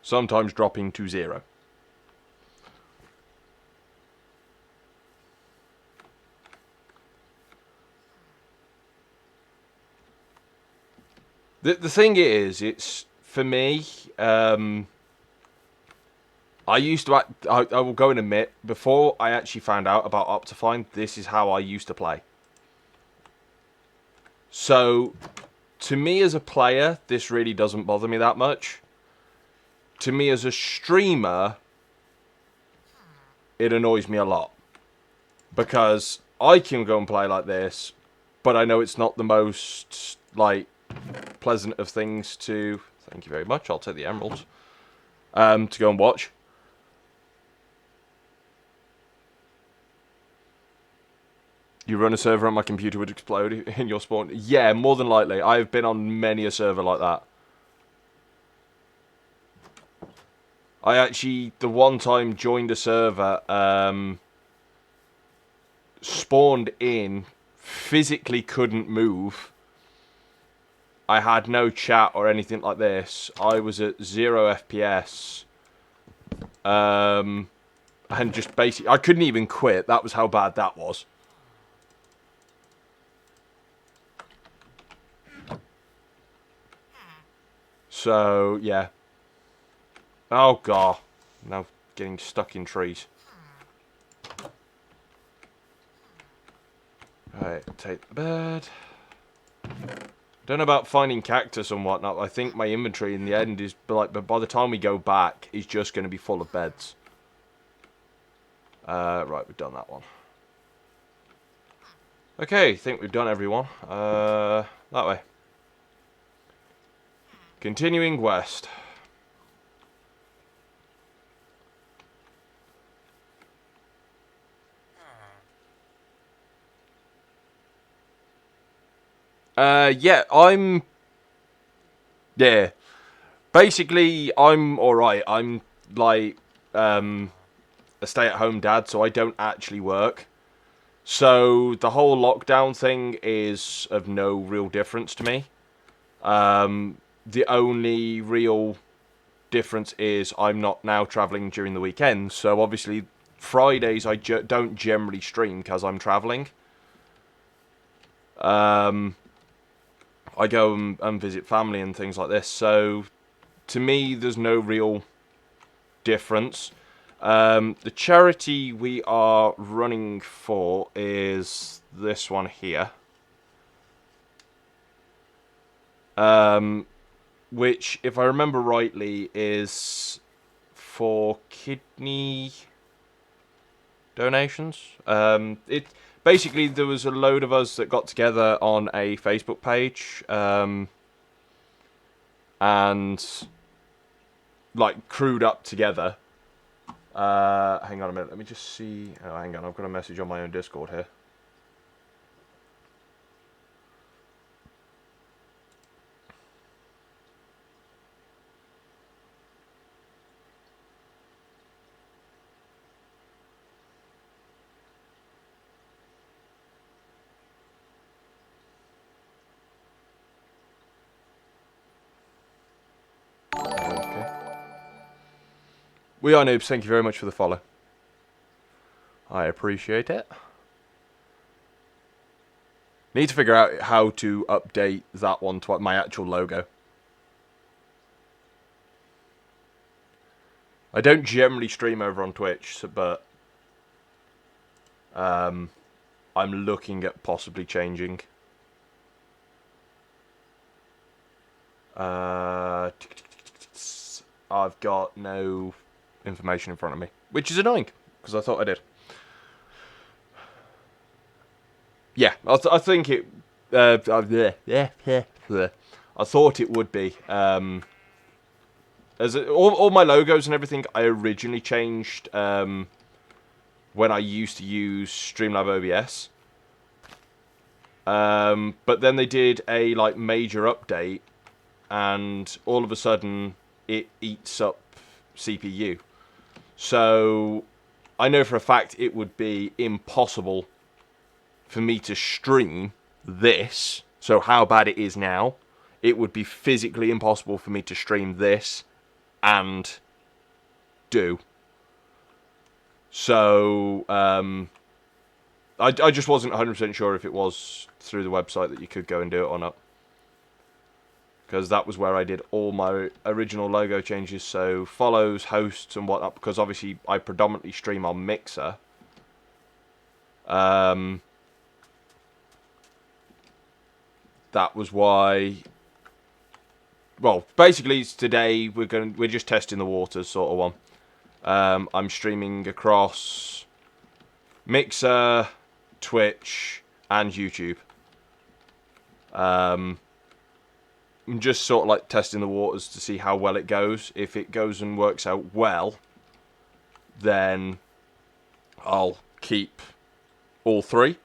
Sometimes dropping to 0. The thing is, it's, for me, I used to, I will go and admit, before I actually found out about Optifine, this is how I used to play. So, to me as a player, this really doesn't bother me that much. To me as a streamer, it annoys me a lot. Because I can go and play like this, but I know it's not the most, like, pleasant of things to... Thank you very much, I'll take the emeralds. To go and watch. You run a server and my computer would explode in your spawn. Yeah, more than likely. I've been on many a server like that. I actually, the one time, joined a server, spawned in, physically couldn't move. I had no chat or anything like this. I was at 0 FPS. And just basically, I couldn't even quit. That was how bad that was. So, yeah. Oh, God. Now getting stuck in trees. Right, take the bed. Don't know about finding cactus and whatnot. I think my inventory in the end is, like, but by the time we go back, is just going to be full of beds. Right, we've done that one. Okay, think we've done everyone. That way. Continuing west. Yeah, yeah. Basically, I'm alright. I'm, like, a stay-at-home dad, so I don't actually work. So, the whole lockdown thing is of no real difference to me. The only real difference is I'm not now travelling during the weekends. So, obviously, Fridays I don't generally stream because I'm travelling. I go and visit family and things like this. So, to me, there's no real difference. The charity we are running for is this one here. Which, if I remember rightly, is for kidney donations. Basically, there was a load of us that got together on a Facebook page, and, like, crewed up together. Hang on a minute, let me just see. Oh, hang on, I've got a message on my own Discord here. We are noobs. Thank you very much for the follow. I appreciate it. Need to figure out how to update that one to my actual logo. I don't generally stream over on Twitch, so, but I'm looking at possibly changing. I've got no information in front of me, which is annoying because I thought I did. Yeah, I think it. I thought it would be. All my logos and everything, I originally changed when I used to use Streamlab OBS. But then they did a major update, and all of a sudden it eats up CPU. So I know for a fact it would be impossible for me to stream this. So how bad it is now, it would be physically impossible for me to stream this and do. So I just wasn't 100% sure if it was through the website that you could go and do it or not. Because that was where I did all my original logo changes, so follows, hosts and whatnot, because obviously I predominantly stream on Mixer. That was why. Well, basically today we're just testing the waters, sort of one. I'm streaming across Mixer, Twitch, and YouTube. I'm just sort of testing the waters to see how well it goes. If it goes and works out well, then I'll keep all three.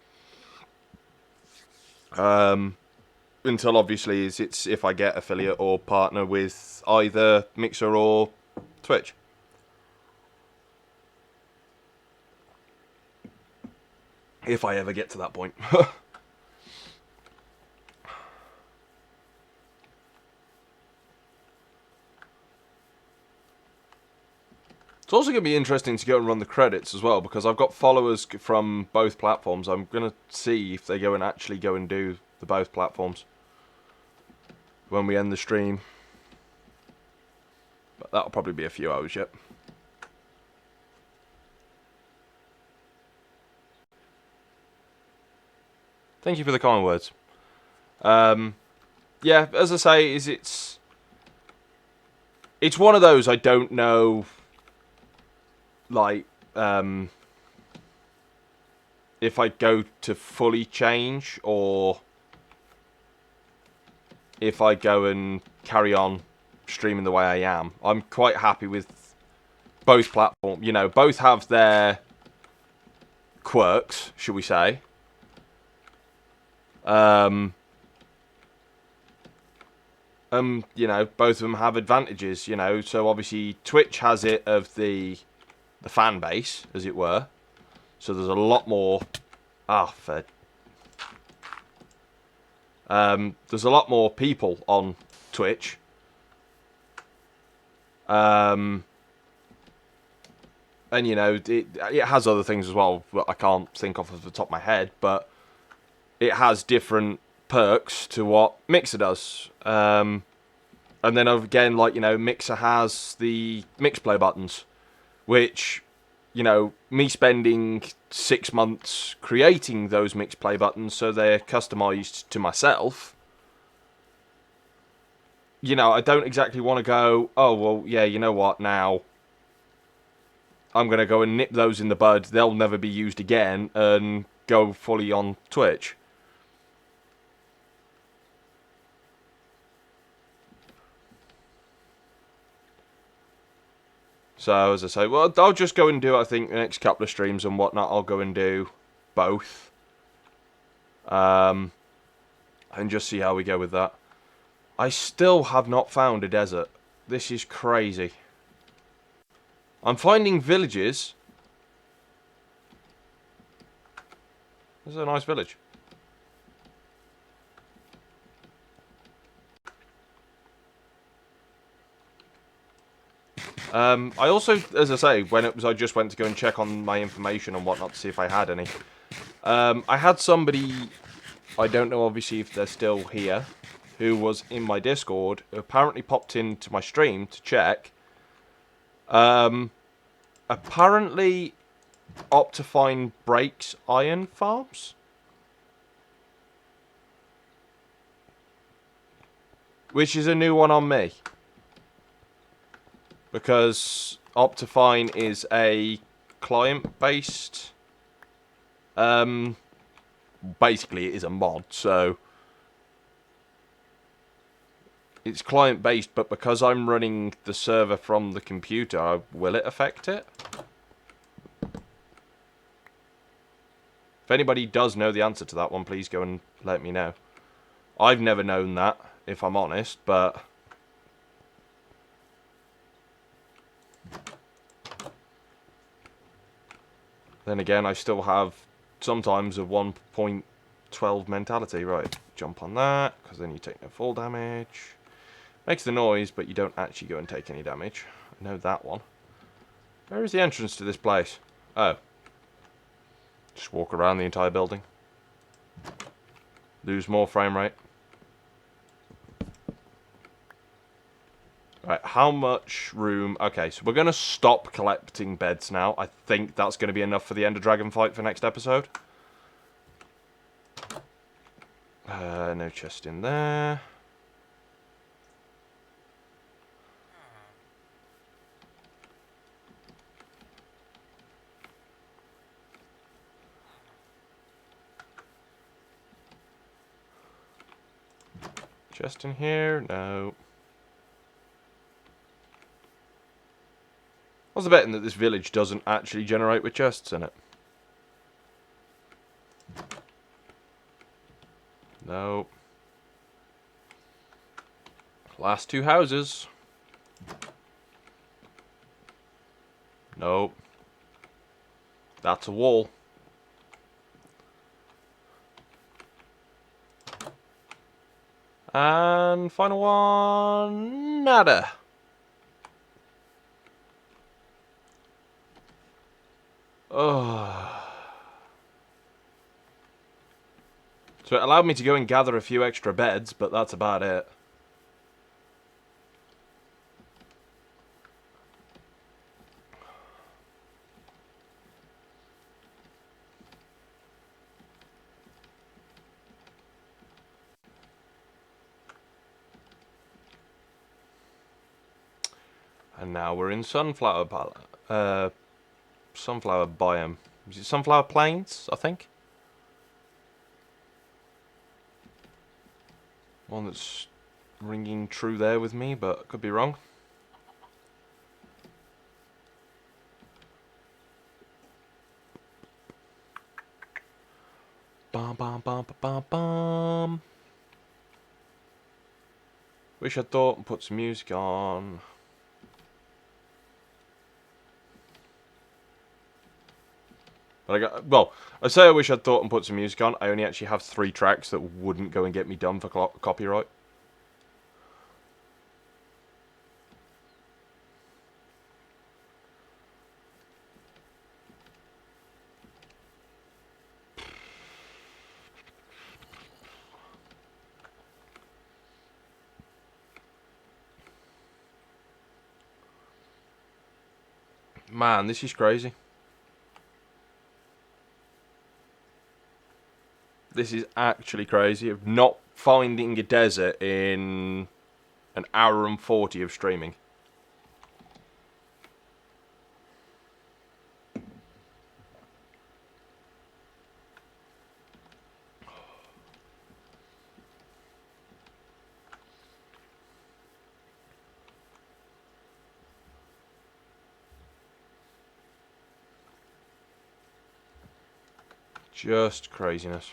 Until obviously it's if I get affiliate or partner with either Mixer or Twitch. If I ever get to that point. It's also going to be interesting to go and run the credits as well, because I've got followers from both platforms. I'm going to see if they go and actually go and do the both platforms when we end the stream. But that'll probably be a few hours yet. Thank you for the kind words. Yeah, as I say, it's one of those I don't know, if I go to fully change or if I go and carry on streaming the way I am. I'm quite happy with both platforms. You know, both have their quirks, should we say. You know, both of them have advantages, you know. So obviously Twitch has it of the fan base, as it were. So there's a lot more there's a lot more people on Twitch. And you know, it has other things as well that I can't think of the top of my head, but it has different perks to what Mixer does. And then again, you know, Mixer has the mix play buttons, which, you know, me spending 6 months creating those mix play buttons so they're customized to myself. You know, I don't exactly want to go, oh, well, yeah, you know what, now I'm going to go and nip those in the bud, they'll never be used again, and go fully on Twitch. So, as I say, well, I'll just go and do, I think, the next couple of streams and whatnot, I'll go and do both. And just see how we go with that. I still have not found a desert. This is crazy. I'm finding villages. This is a nice village. I also, as I say, when it was I just went to go and check on my information and whatnot to see if I had any. I had somebody, I don't know obviously if they're still here, who was in my Discord, who apparently popped into my stream to check. Apparently Optifine breaks iron farms. Which is a new one on me. Because Optifine is a client-based... basically, it is a mod, so... It's client-based, but because I'm running the server from the computer, will it affect it? If anybody does know the answer to that one, please go and let me know. I've never known that, if I'm honest, but... Then again, I still have sometimes a 1.12 mentality. Right, jump on that, because then you take no fall damage. Makes the noise, but you don't actually go and take any damage. I know that one. Where is the entrance to this place? Oh. Just walk around the entire building. Lose more frame rate. Right, how much room... Okay, so we're going to stop collecting beds now. I think that's going to be enough for the Ender Dragon fight for next episode. No chest in there. Chest in here? No. I was betting that this village doesn't actually generate with chests in it. No. Last two houses. Nope. That's a wall. And final one, nada. Oh. So it allowed me to go and gather a few extra beds, but that's about it. And now we're in sunflower sunflower biome. Is it sunflower plains, I think? One that's ringing true there with me, but could be wrong. Bum bum bum bum bum. Wish I'd thought and put some music on. But I say I wish I'd thought and put some music on. I only actually have 3 tracks that wouldn't go and get me done for copyright. Man, this is crazy. This is actually crazy of not finding a desert in an hour and 40 of streaming. Just craziness.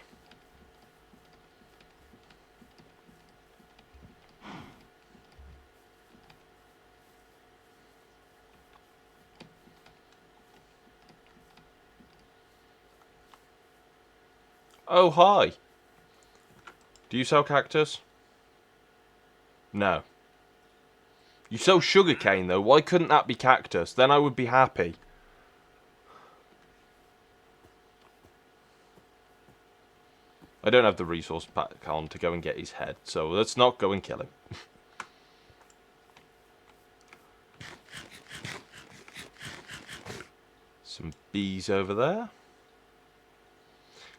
Oh, hi. Do you sell cactus? No. You sell sugarcane, though. Why couldn't that be cactus? Then I would be happy. I don't have the resource pack on to go and get his head, so let's not go and kill him. Some bees over there.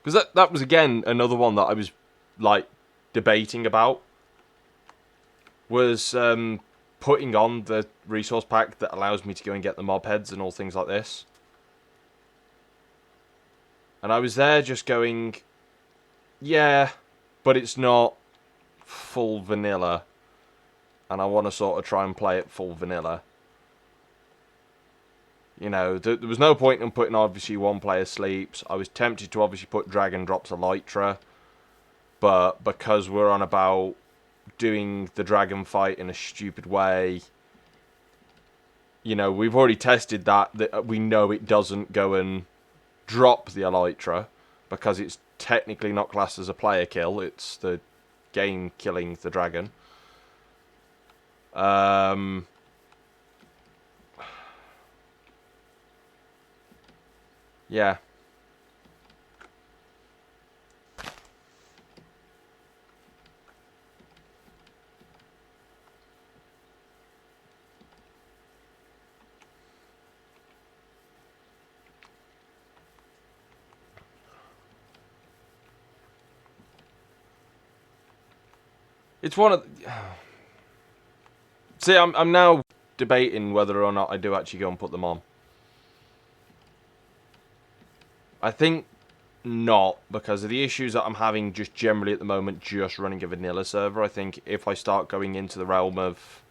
Because that was, again, another one that I was, like, debating about. Was putting on the resource pack that allows me to go and get the mob heads and all things like this. And I was there just going, yeah, but it's not full vanilla. And I want to sort of try and play it full vanilla. You know, there was no point in putting, obviously, one player sleeps. I was tempted to obviously put Dragon Drops Elytra. But because we're on about doing the dragon fight in a stupid way, you know, we've already tested that we know it doesn't go and drop the Elytra, because it's technically not classed as a player kill. It's the game killing the dragon. Yeah. It's one of... See, I'm now debating whether or not I do actually go and put them on. I think not, because of the issues that I'm having just generally at the moment, just running a vanilla server. I think if I start going into the realm of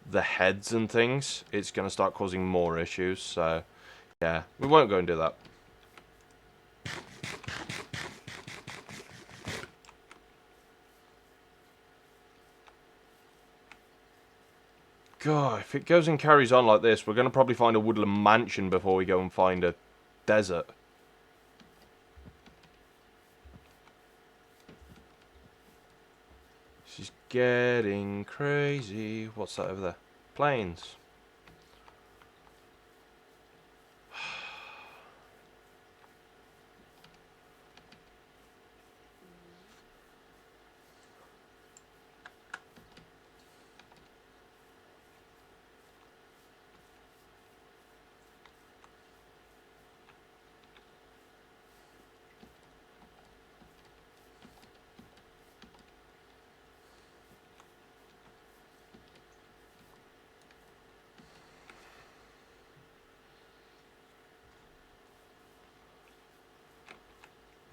the heads and things, it's going to start causing more issues. So, yeah, we won't go and do that. God, if it goes and carries on like this, we're going to probably find a woodland mansion before we go and find a desert. She's getting crazy. What's that over there? Planes.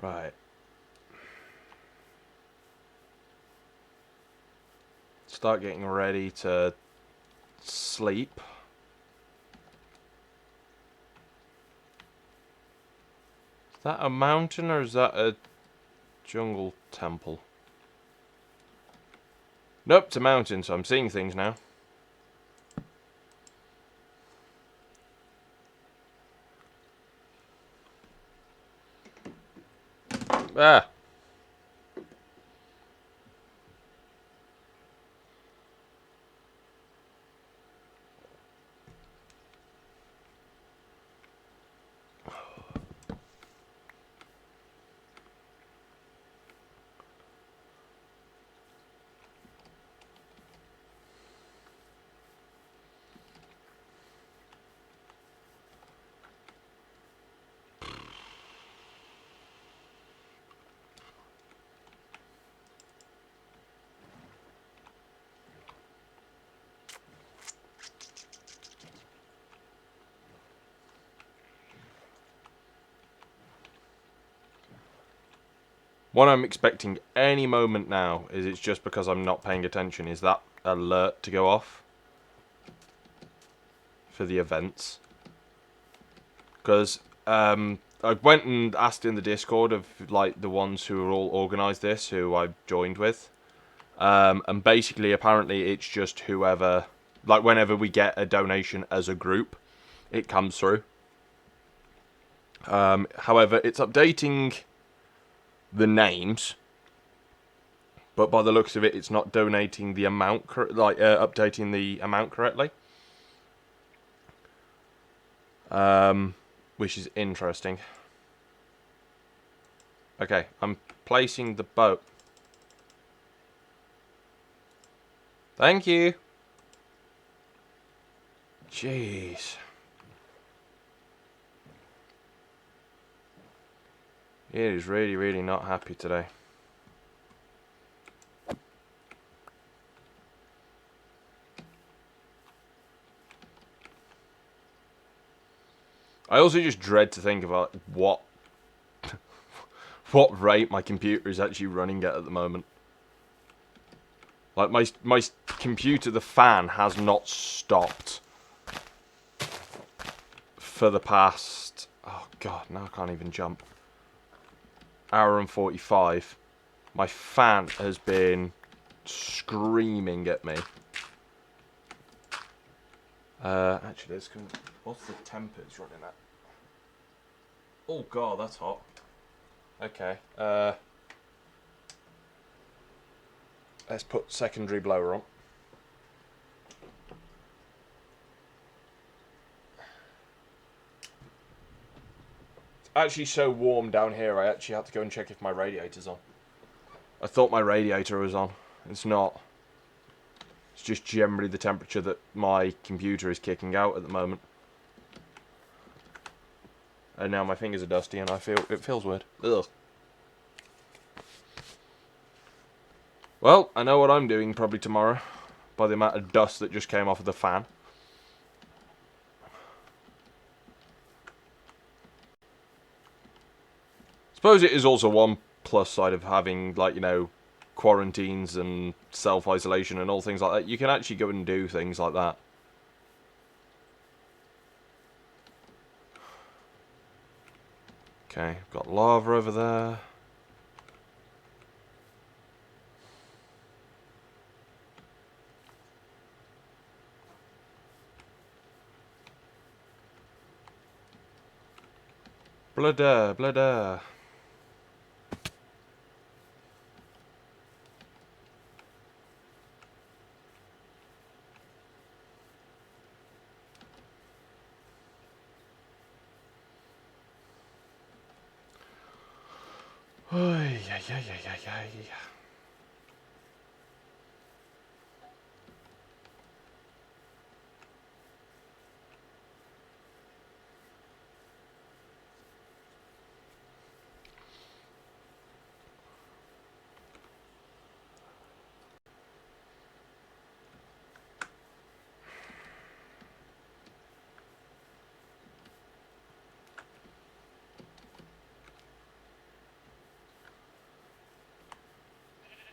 Right. Start getting ready to sleep. Is that a mountain or is that a jungle temple? Nope, it's a mountain, so I'm seeing things now. Ah. What I'm expecting any moment now is it's just because I'm not paying attention, is that alert to go off for the events. Because I went and asked in the Discord of like the ones who are all organised this, who I joined with. And basically, apparently, it's just whoever, like whenever we get a donation as a group, it comes through. However, it's updating the names, But by the looks of it, it's not donating the amount, updating the amount correctly. Which is interesting. Okay, I'm placing the boat. Thank you. Jeez. It is really, really not happy today. I also just dread to think about what rate my computer is actually running at the moment. Like my computer, the fan has not stopped for the past, oh god, now I can't even jump. Hour and 45. My fan has been screaming at me. Actually, what's the temp it's running at? Oh god, that's hot. Okay. Let's put secondary blower on. It's actually so warm down here, I actually had to go and check if my radiator's on. I thought my radiator was on. It's not. It's just generally the temperature that my computer is kicking out at the moment. And now my fingers are dusty and it feels weird. Ugh. Well, I know what I'm doing probably tomorrow by the amount of dust that just came off of the fan. Suppose it is also one plus side of having, like, you know, quarantines and self-isolation and all things like that. You can actually go and do things like that. Okay, got lava over there. Blood, blood. Yeah.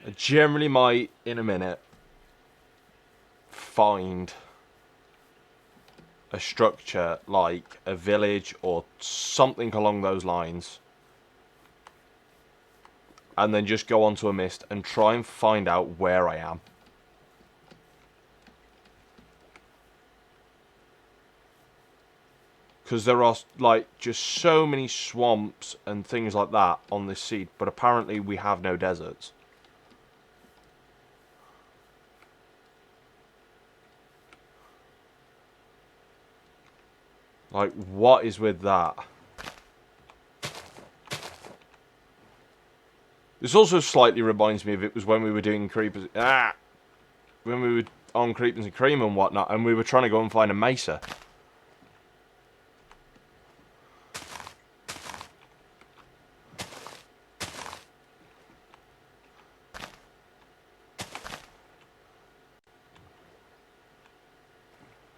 I generally might, in a minute, find a structure like a village or something along those lines, and then just go onto a mist and try and find out where I am. Because there are, like, just so many swamps and things like that on this seed, but apparently we have no deserts. Like, what is with that? This also slightly reminds me of it was when we were doing creepers. When we were on creepers and cream and whatnot, and we were trying to go and find a mesa.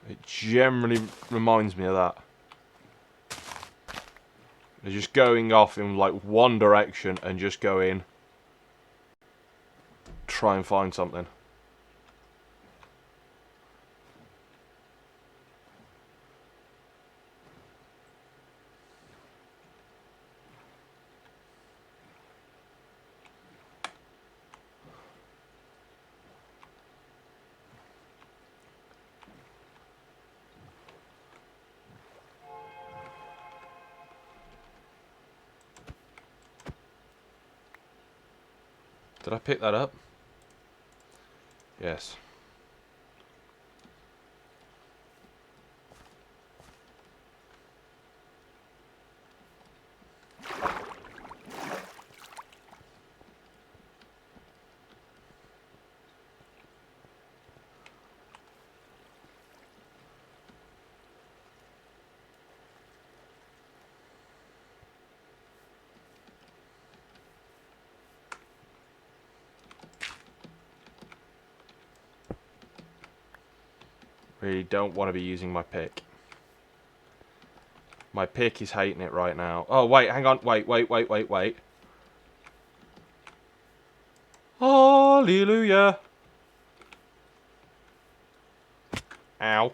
It generally reminds me of that. They're just going off in, like, one direction and just going, try and find something. Did I pick that up? Yes. Really don't want to be using my pick. My pick is hating it right now. Oh, wait, hang on. Wait. Hallelujah. Ow.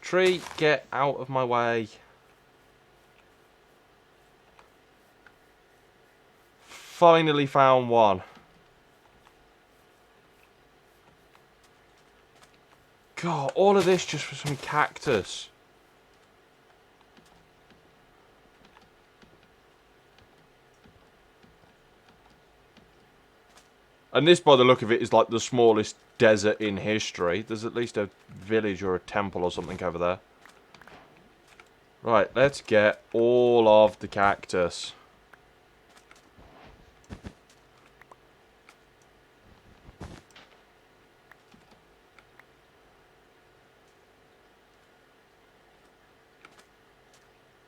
Tree, get out of my way. Finally found one. God, all of this just for some cactus. And this, by the look of it, is like the smallest desert in history. There's at least a village or a temple or something over there. Right, let's get all of the cactus.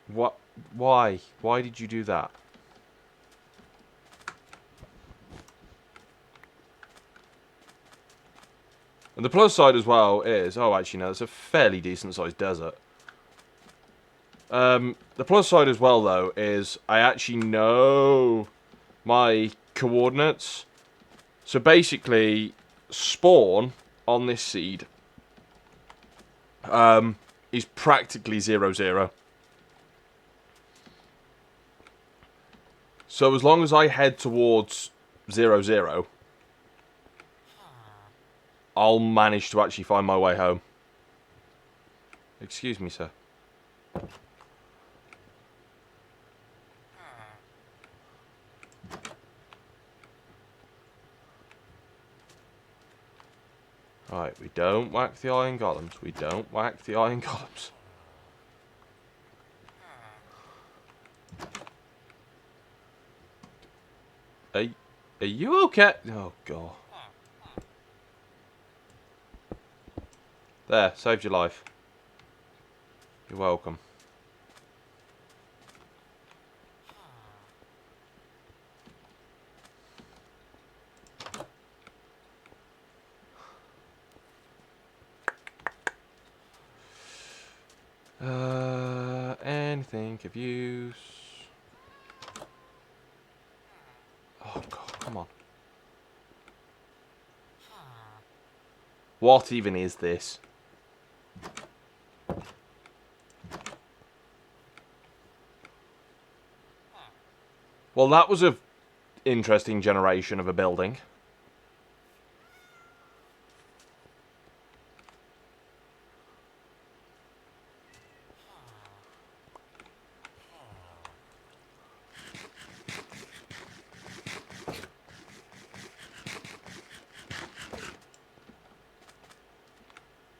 What? Why? Why did you do that? And the plus side as well is... Oh, actually, no, it's a fairly decent-sized desert. The plus side as well, though, is I actually know my coordinates. So basically, spawn on this seed is practically 0-0. So as long as I head towards 0-0, I'll manage to actually find my way home. Excuse me, sir. Right, we don't whack the iron golems. We don't whack the iron golems. Are you okay? Oh, God. There, saved your life. You're welcome. Anything of use? Oh, God, come on. What even is this? Well, that was a interesting generation of a building.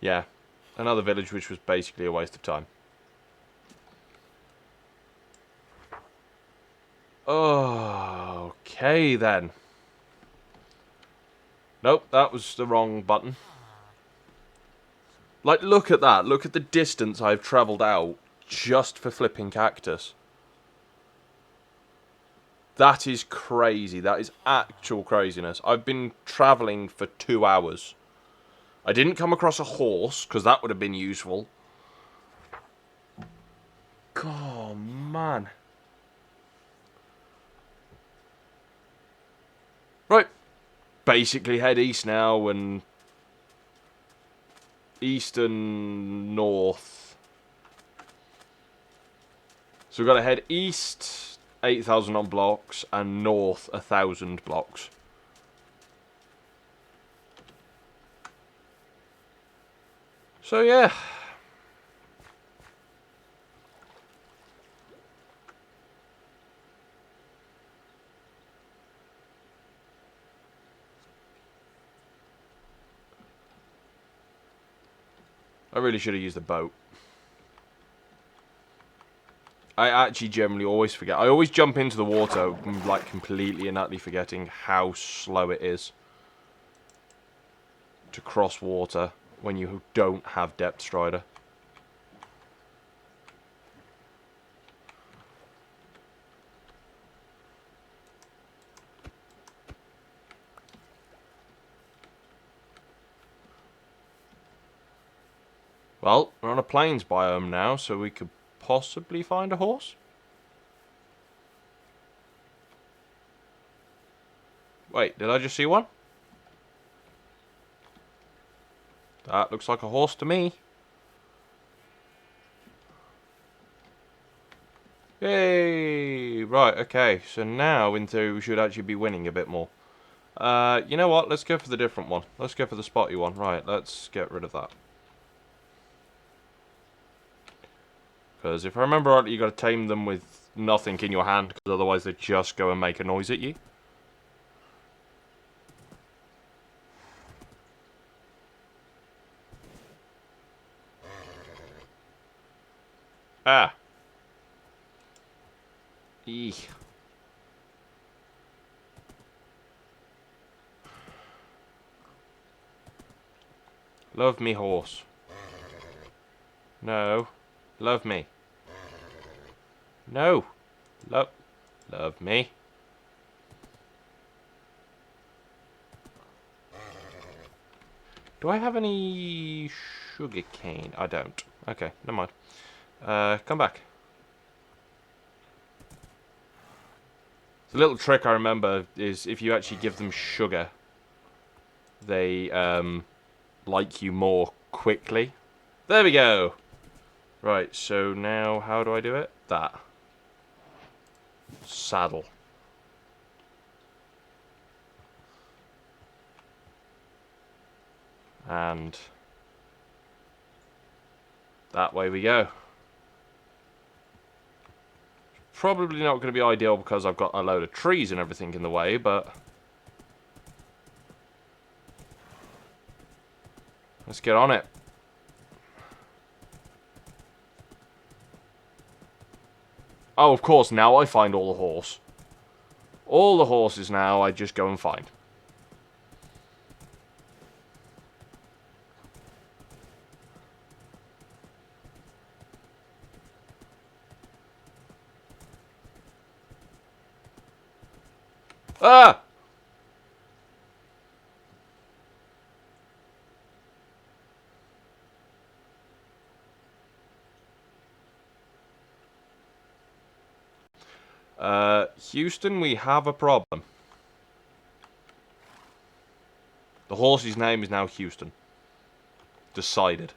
Yeah, another village which was basically a waste of time. Okay, then. Nope, that was the wrong button. Like, look at that. Look at the distance I've travelled out just for flipping cactus. That is crazy. That is actual craziness. I've been travelling for 2 hours. I didn't come across a horse, because that would have been useful. Oh, man. Right. Basically head east now and... east and north. So we've got to head east 8,000 on blocks and north 1,000 blocks. So yeah. really should have used the boat. I actually generally always forget. I always jump into the water, like, completely and utterly forgetting how slow it is to cross water when you don't have depth strider. Well, we're on a plains biome now, so we could possibly find a horse. Wait, did I just see one? That looks like a horse to me. Yay! Right, okay. So now, in theory, we should actually be winning a bit more. You know what? Let's go for the different one. Let's go for the spotty one. Right, let's get rid of that. Because if I remember rightly, you got to tame them with nothing in your hand, because otherwise they just go and make a noise at you. Ah. Eek. Love me, horse. No. Love me. No. Love me. Do I have any sugar cane? I don't. Okay, never mind. Come back. The little trick I remember is if you actually give them sugar, they like you more quickly. There we go. Right, so now how do I do it? That. Saddle. And that way we go. Probably not going to be ideal because I've got a load of trees and everything in the way, but let's get on it. Oh, of course, now I find all the horse. All the horses now I just go and find. Ah! Houston, we have a problem. The horse's name is now Houston. Decided.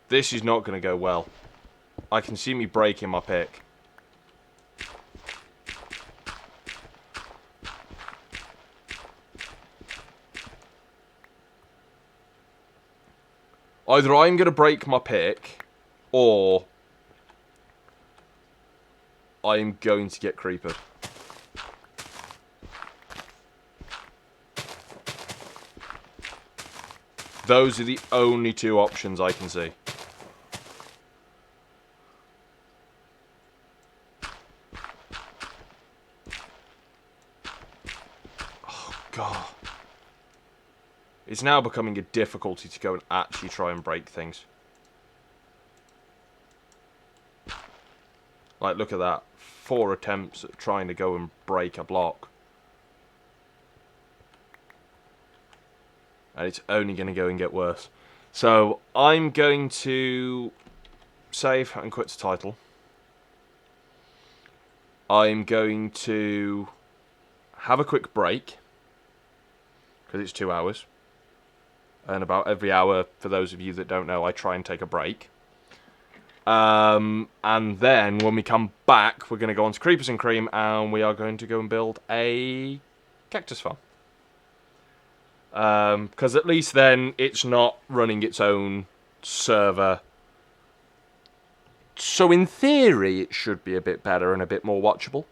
This is not going to go well. I can see me breaking my pick. Either I'm going to break my pick, or I'm going to get creepered. Those are the only two options I can see. Oh, God. It's now becoming a difficulty to go and actually try and break things. Like, look at that. 4 attempts at trying to go and break a block. And it's only going to go and get worse. So, I'm going to save and quit the title. I'm going to have a quick break. Because it's 2 hours. And about every hour, for those of you that don't know, I try and take a break. And then, when we come back, we're going to go on to Creepers and Cream, and we are going to go and build a cactus farm. Because at least then, it's not running its own server. So in theory, it should be a bit better and a bit more watchable.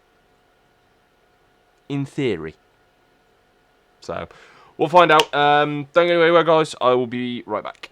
In theory. So, We'll find out. Don't go anywhere, guys. I will be right back.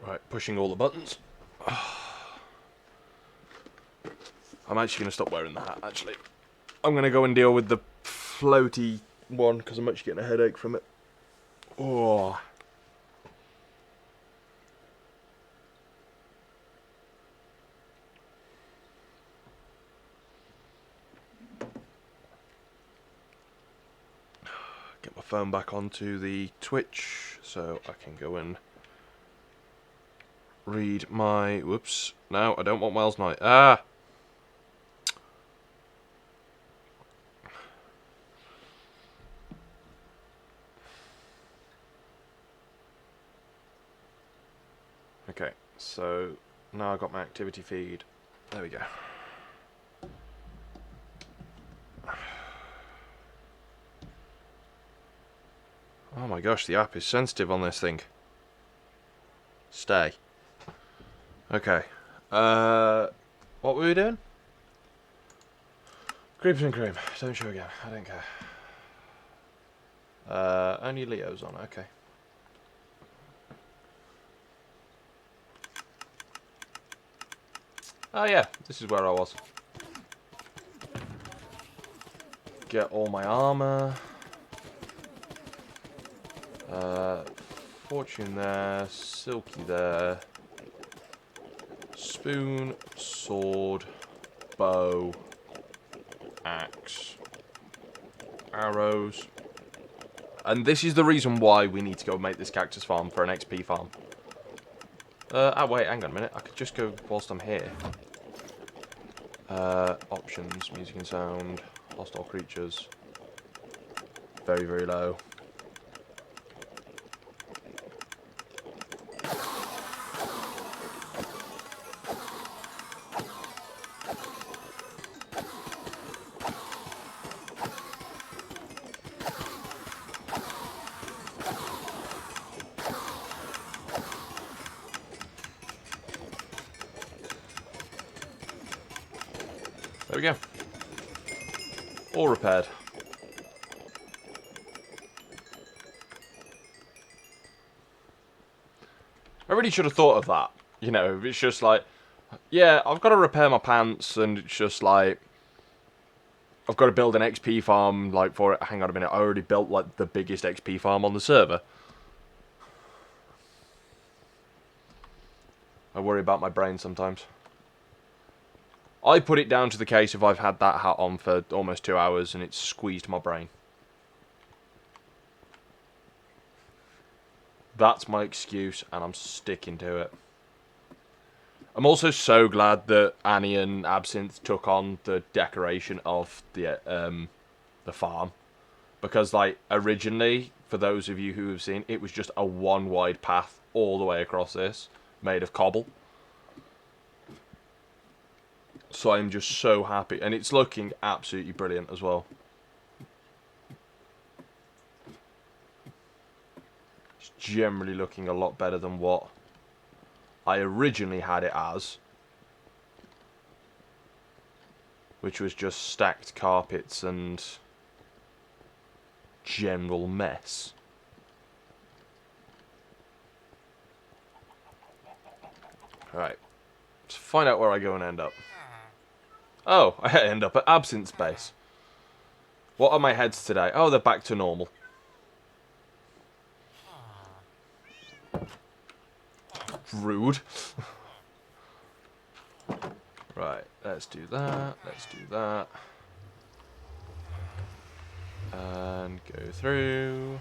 Right, pushing all the buttons. I'm actually going to stop wearing the hat, actually. I'm going to go and deal with the floaty one, because I'm actually getting a headache from it. Oh. Get my phone back onto the Twitch, so I can go and read my... Whoops. No, I don't want Wells Night. Ah! Okay, so now I've got my activity feed. There we go. Oh my gosh, the app is sensitive on this thing. Stay. Okay. What were we doing? Creeps and cream. Don't show again. I don't care. Only Leo's on. Okay. Oh yeah, this is where I was. Get all my armor. Fortune there. Silky there. Spoon. Sword. Bow. Axe. Arrows. And this is the reason why we need to go make this cactus farm for an XP farm. Wait, hang on a minute. I could just go whilst I'm here. Options, music and sound, hostile creatures. Very, very low. There we go. All repaired. I really should have thought of that. You know, it's just like, yeah, I've got to repair my pants, and it's just like, I've got to build an XP farm, like, for it. Hang on a minute, I already built, like, the biggest XP farm on the server. I worry about my brain sometimes. I put it down to the case of I've had that hat on for almost 2 hours, and it's squeezed my brain. That's my excuse, and I'm sticking to it. I'm also so glad that Annie and Absinthe took on the decoration of the farm. Because, like, originally, for those of you who have seen, it was just a one wide path all the way across this, made of cobble. So I'm just so happy. And it's looking absolutely brilliant as well. It's generally looking a lot better than what I originally had it as, which was just stacked carpets and general mess. Alright, let's find out where I go and end up. Oh, I end up at Absinthe's base. What are my heads today? Oh, they're back to normal. Rude. Right, let's do that, let's do that. And go through.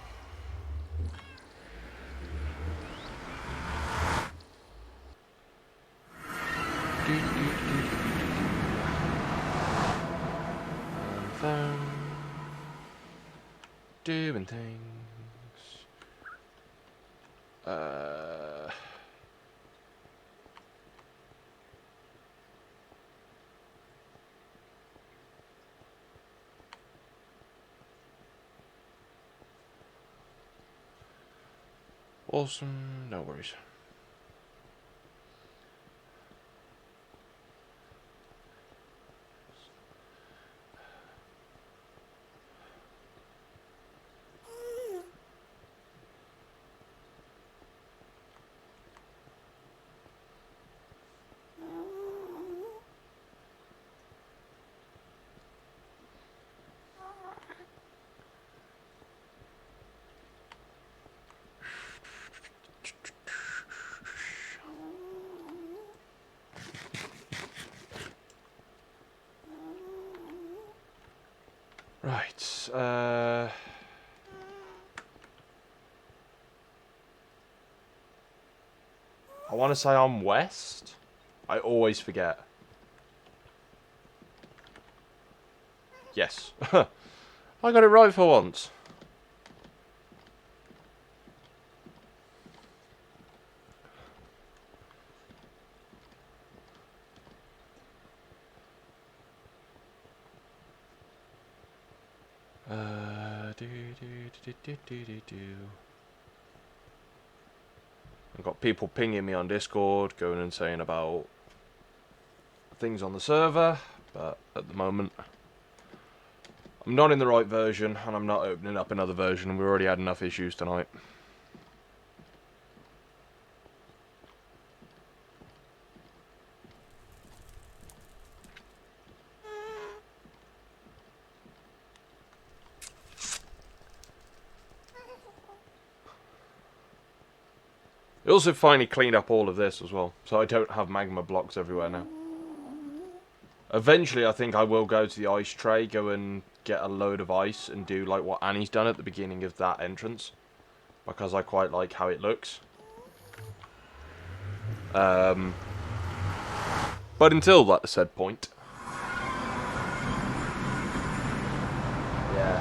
And then doing things. Awesome, no worries. I want to say I'm west. I always forget. Yes. I got it right for once. I've got people pinging me on Discord, going and saying about things on the server, but at the moment I'm not in the right version, and I'm not opening up another version, and we already had enough issues tonight. I also finally cleaned up all of this as well, so I don't have magma blocks everywhere now. Eventually, I think I will go to the ice tray, go and get a load of ice, and do like what Annie's done at the beginning of that entrance, because I quite like how it looks. But until that said point, yeah,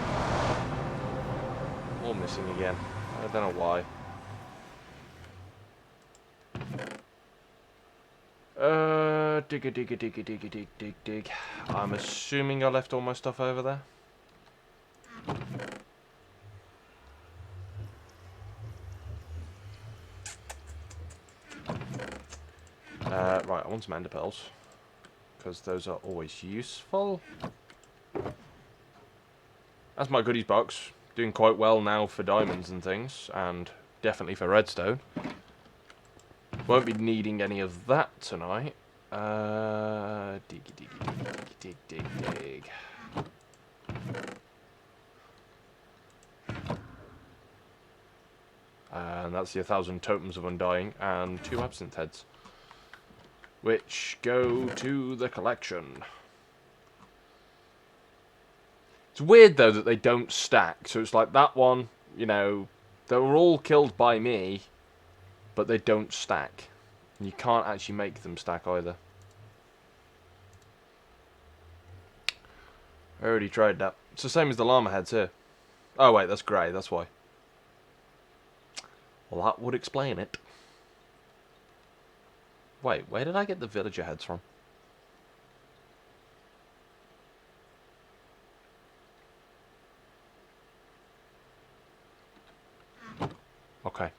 all missing again. I don't know why. Dig. I'm assuming I left all my stuff over there. Right, I want some ender pearls, because those are always useful. That's my goodies box. Doing quite well now for diamonds and things, and definitely for redstone. Won't be needing any of that tonight. Dig. And that's the 1,000 totems of undying and 2 absinthe heads, which go to the collection. It's weird though that they don't stack. So it's like that one, you know, they were all killed by me, but they don't stack. And you can't actually make them stack either. I already tried that. It's the same as the llama heads here. Oh wait, that's grey, that's why. Well, that would explain it. Wait, where did I get the villager heads from? Okay.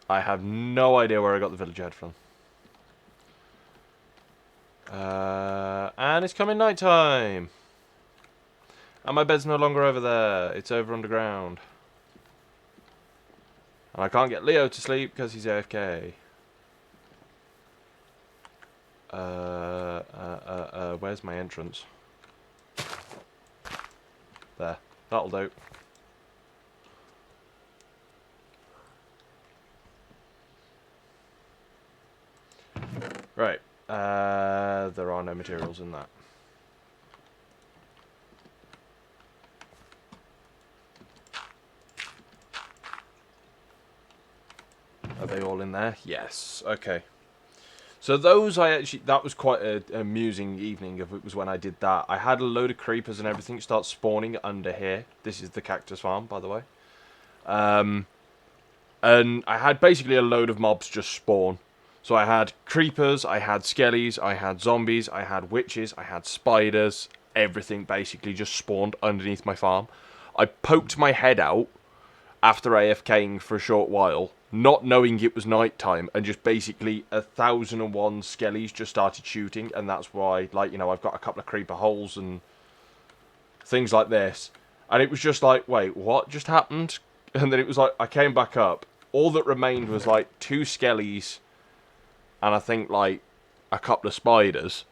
I have no idea where I got the villager head from. And it's coming night time. And my bed's no longer over there. It's over underground. And I can't get Leo to sleep because he's AFK. Where's my entrance? There. That'll do. Right. There are no materials in that. Are they all in there? Yes. Okay. So those that was quite an amusing evening. If it was when I did that, I had a load of creepers and everything start spawning under here. This is the cactus farm, by the way. And I had basically a load of mobs just spawn. So I had creepers, I had skellies, I had zombies, I had witches, I had spiders. Everything basically just spawned underneath my farm. I poked my head out after AFKing for a short while, not knowing it was night time, and just basically 1,001 skellies just started shooting, and that's why, like, you know, I've got a couple of creeper holes and things like this. And it was just like, wait, what just happened? And then it was like, I came back up. All that remained was like 2 skellies, and I think like a couple of spiders.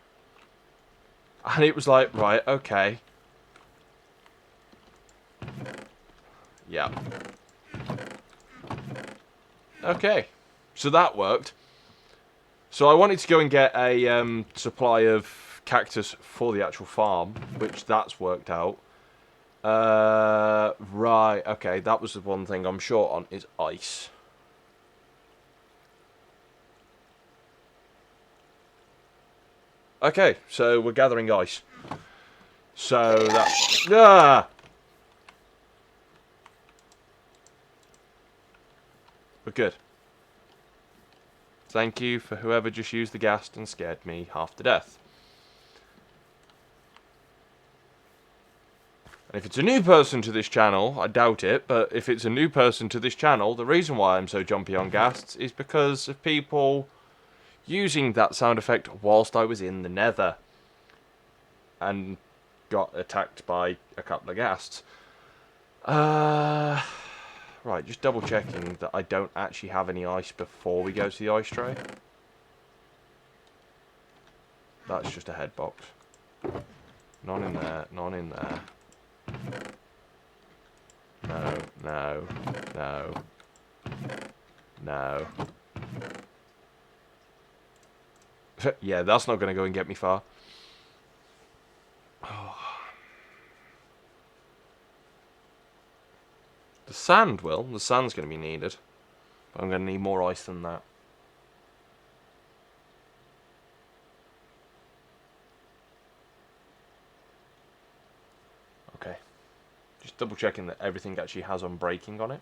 And it was like, right, okay. Yeah. Okay. So that worked. So I wanted to go and get a supply of cactus for the actual farm, which that's worked out. Right, okay, that was the one thing I'm short on, is ice. Okay, so we're gathering ice. So that... Ah! We're good. Thank you for whoever just used the gas and scared me half to death. And if it's a new person to this channel, I doubt it, but if it's a new person to this channel, the reason why I'm so jumpy on ghasts is because of people using that sound effect whilst I was in the nether. And got attacked by a couple of ghasts. Right, just double checking that I don't actually have any ice before we go to the ice tray. That's just a head box. None in there, none in there. No, no, no. No. Yeah, that's not going to go and get me far. Oh. The sand will. The sand's going to be needed. But I'm going to need more ice than that. Okay. Just double checking that everything actually has unbreaking on it.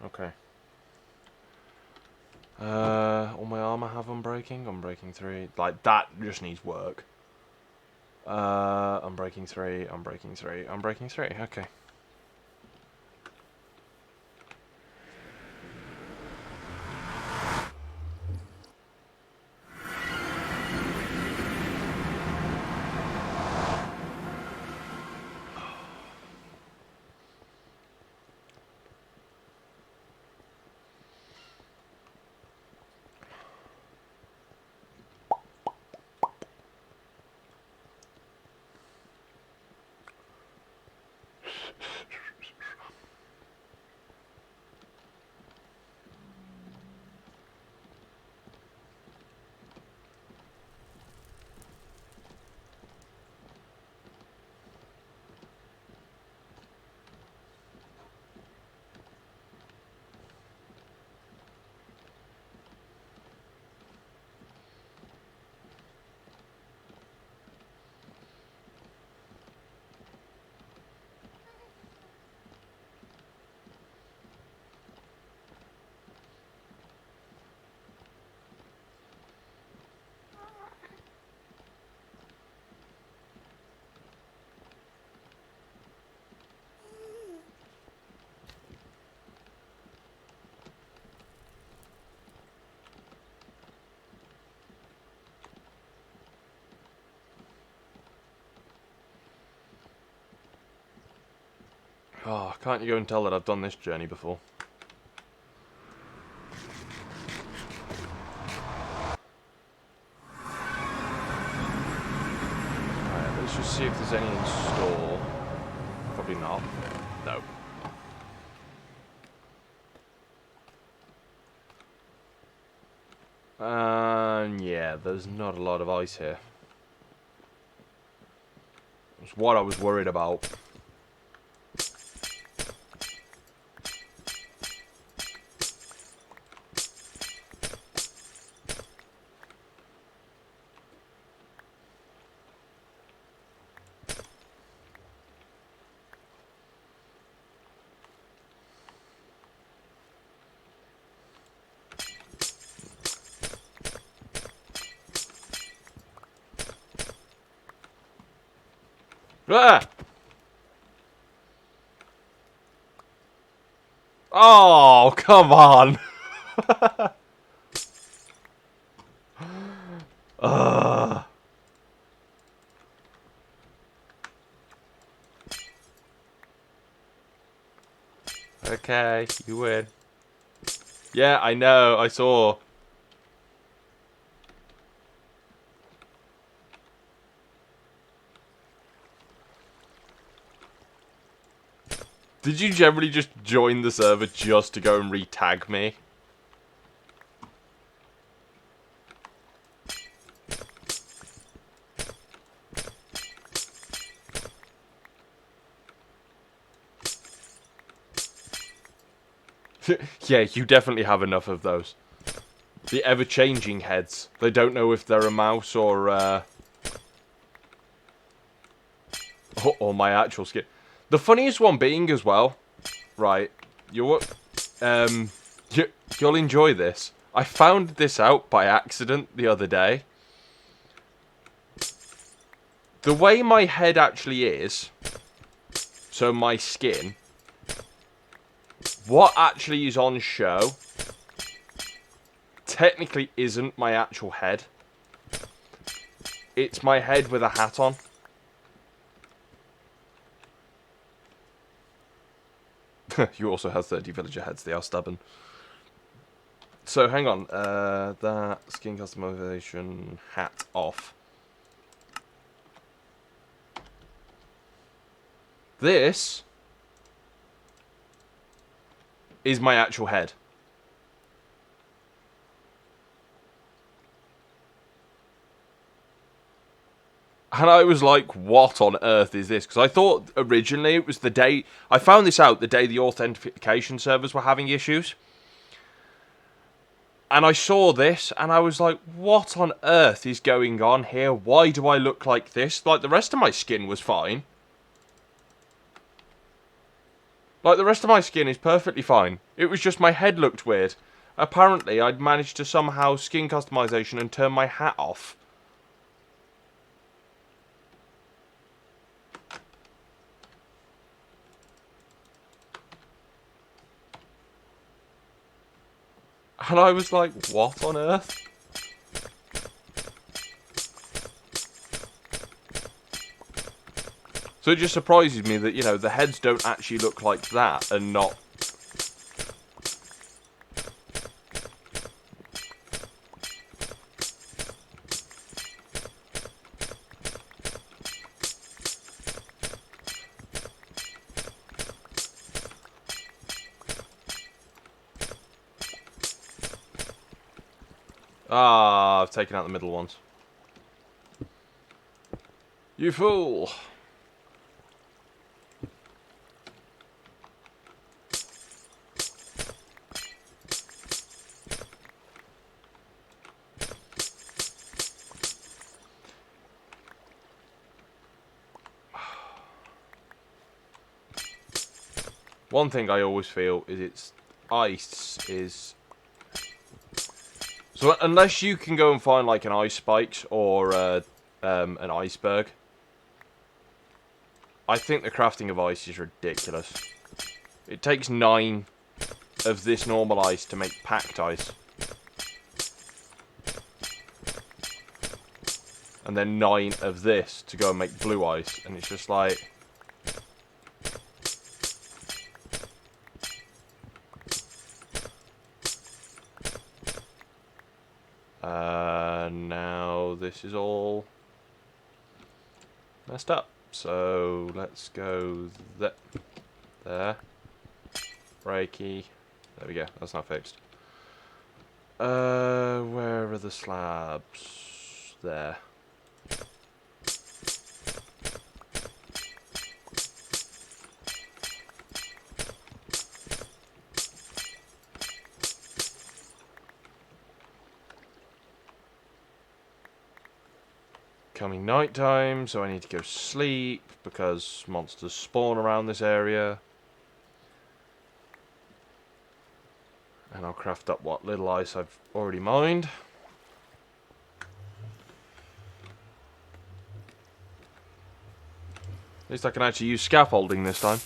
Okay. All my armor have unbreaking. Unbreaking 3. Like, that just needs work. Unbreaking 3. Unbreaking 3. Unbreaking 3. Okay. Oh, can't you go and tell that I've done this journey before? Alright, let's just see if there's any in store. Probably not. No. Yeah, there's not a lot of ice here. That's what I was worried about. Ah! Oh, come on! Okay, you win. Yeah, I know, I saw. Did you generally just join the server just to go and re-tag me? Yeah, you definitely have enough of those. The ever-changing heads. They don't know if they're a mouse or my actual skin. The funniest one being as well, right? You'll enjoy this. I found this out by accident the other day. The way my head actually is, so my skin, what actually is on show technically isn't my actual head. It's my head with a hat on. You also have 30 villager heads, they are stubborn. So, hang on. That skin customization hat off. This is my actual head. And I was like, what on earth is this? Because I thought originally it was the day... I found this out the day the authentication servers were having issues. And I saw this, and I was like, what on earth is going on here? Why do I look like this? Like, the rest of my skin was fine. Like, the rest of my skin is perfectly fine. It was just my head looked weird. Apparently, I'd managed to somehow skin customization and turn my hat off. And I was like, what on earth? So it just surprises me that, you know, the heads don't actually look like that and not... Ah, I've taken out the middle ones. You fool! One thing I always feel is it's ice is... So unless you can go and find like an ice spikes or an iceberg, I think the crafting of ice is ridiculous. It takes 9 of this normal ice to make packed ice. And then 9 of this to go and make blue ice. And it's just like... now this is all messed up. So let's go there. Breaky. There we go. That's not fixed. Where are the slabs? There. Coming night time, so I need to go sleep because monsters spawn around this area. And I'll craft up what little ice I've already mined. At least I can actually use scaffolding this time.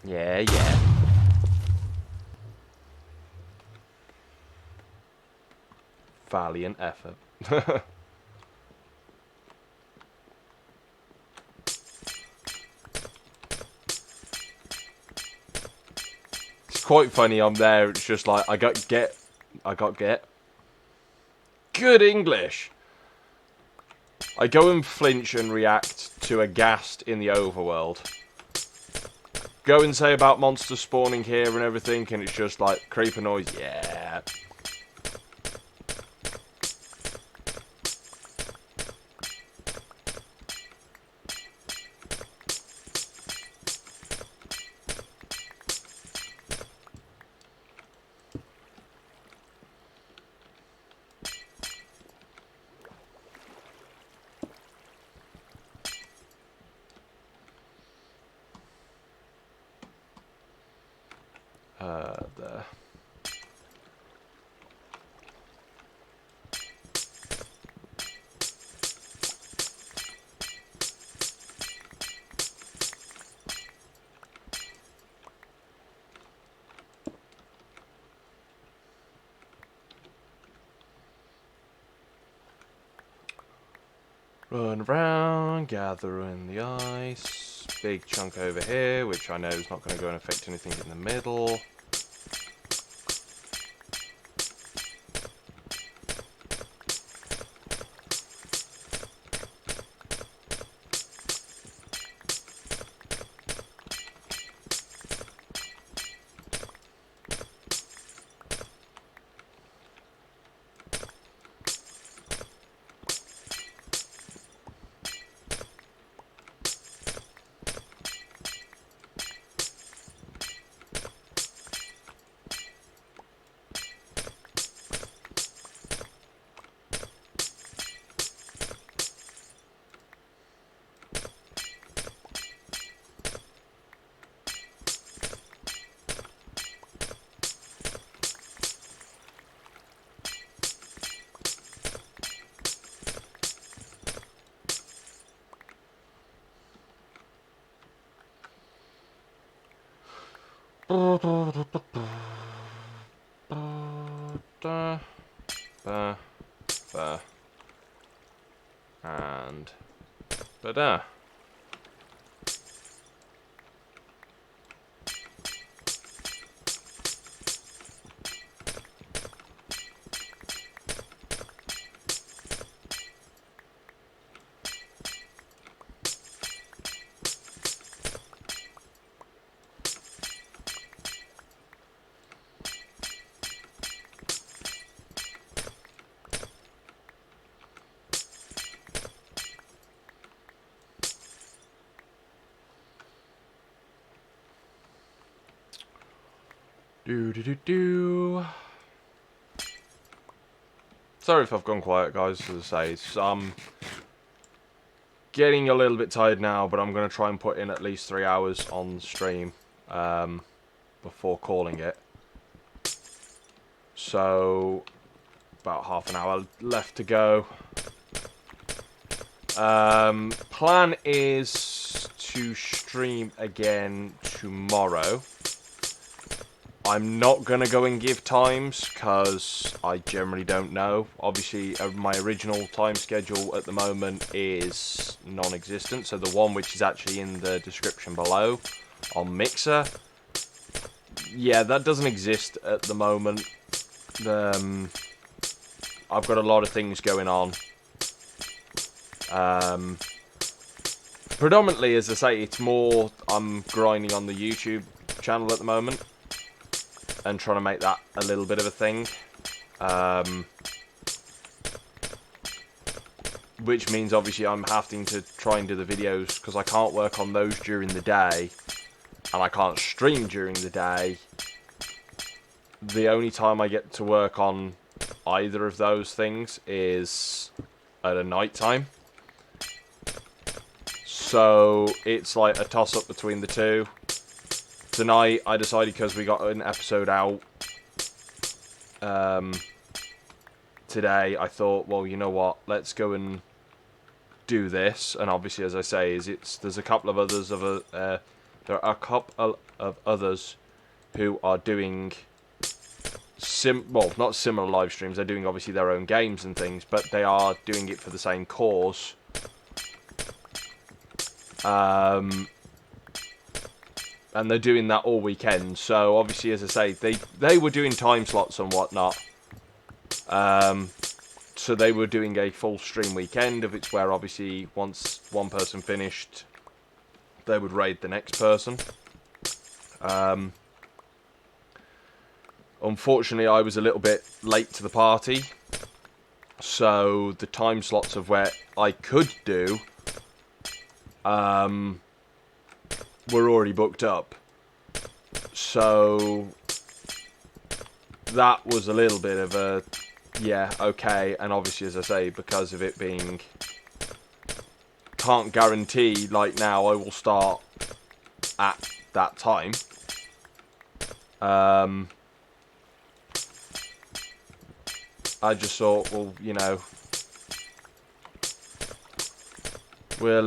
Yeah. Valiant effort. Quite funny, I'm there, it's just like, I got get. Good English! I go and flinch and react to a ghast in the overworld. go and say about monsters spawning here and everything, and it's just like creeper noise. Yeah. There. Run around, gather in the ice. Big chunk over here, which I know is not going to go and affect anything in the middle. And da. Do. Sorry if I've gone quiet, guys. As I say, I'm getting a little bit tired now, but I'm going to try and put in at least 3 hours on stream before calling it. So, about half an hour left to go. Plan is to stream again tomorrow. I'm not going to go and give times, because I generally don't know. Obviously, my original time schedule at the moment is non-existent, so the one which is actually in the description below on Mixer, yeah, that doesn't exist at the moment. I've got a lot of things going on. Predominantly, as I say, it's more I'm grinding on the YouTube channel at the moment and trying to make that a little bit of a thing. Which means, obviously, I'm having to try and do the videos, because I can't work on those during the day, and I can't stream during the day. The only time I get to work on either of those things is at a night time. So, it's like a toss-up between the two. Tonight, I decided, because we got an episode out today, I thought, well, you know what, let's go and do this. And obviously, as I say, there's a couple of others there are a couple of others who are doing not similar live streams. They're doing obviously their own games and things, but they are doing it for the same cause. And they're doing that all weekend. So obviously, as I say, they were doing time slots and whatnot. So they were doing a full stream weekend, of which where obviously once one person finished, they would raid the next person. Unfortunately, I was a little bit late to the party, so the time slots of where I could do were already booked up. So that was a little bit of a, yeah, okay. And obviously, as I say, because of it being, can't guarantee, like now, I will start at that time. I just thought, well, you know, we'll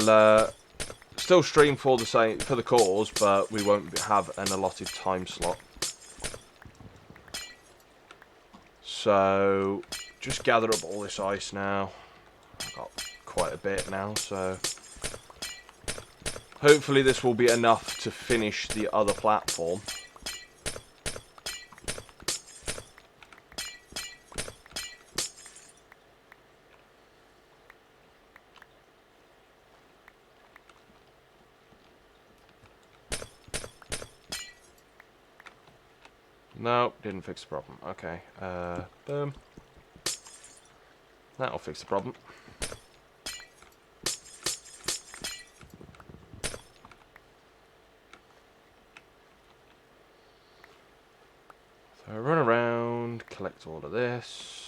still stream for the cause, but we won't have an allotted time slot. So just gather up all this ice now. I've got quite a bit now, so hopefully this will be enough to finish the other platform. Nope, didn't fix the problem. Okay, boom. That'll fix the problem. So run around, collect all of this.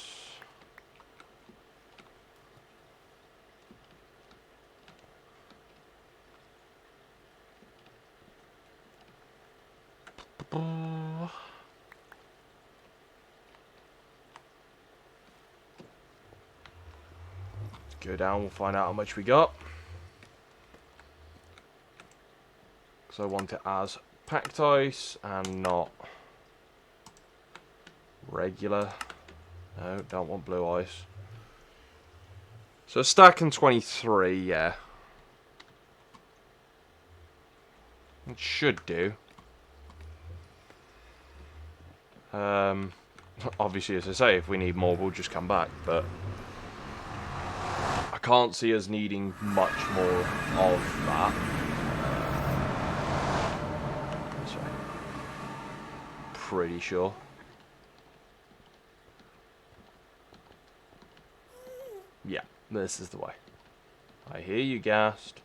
Go down, we'll find out how much we got. So I want it as packed ice and not regular. No, don't want blue ice. So stack and 23, yeah. It should do. Obviously, as I say, if we need more, we'll just come back, but I can't see us needing much more of that. Sorry. Pretty sure. Yeah, this is the way. I hear you, Gast.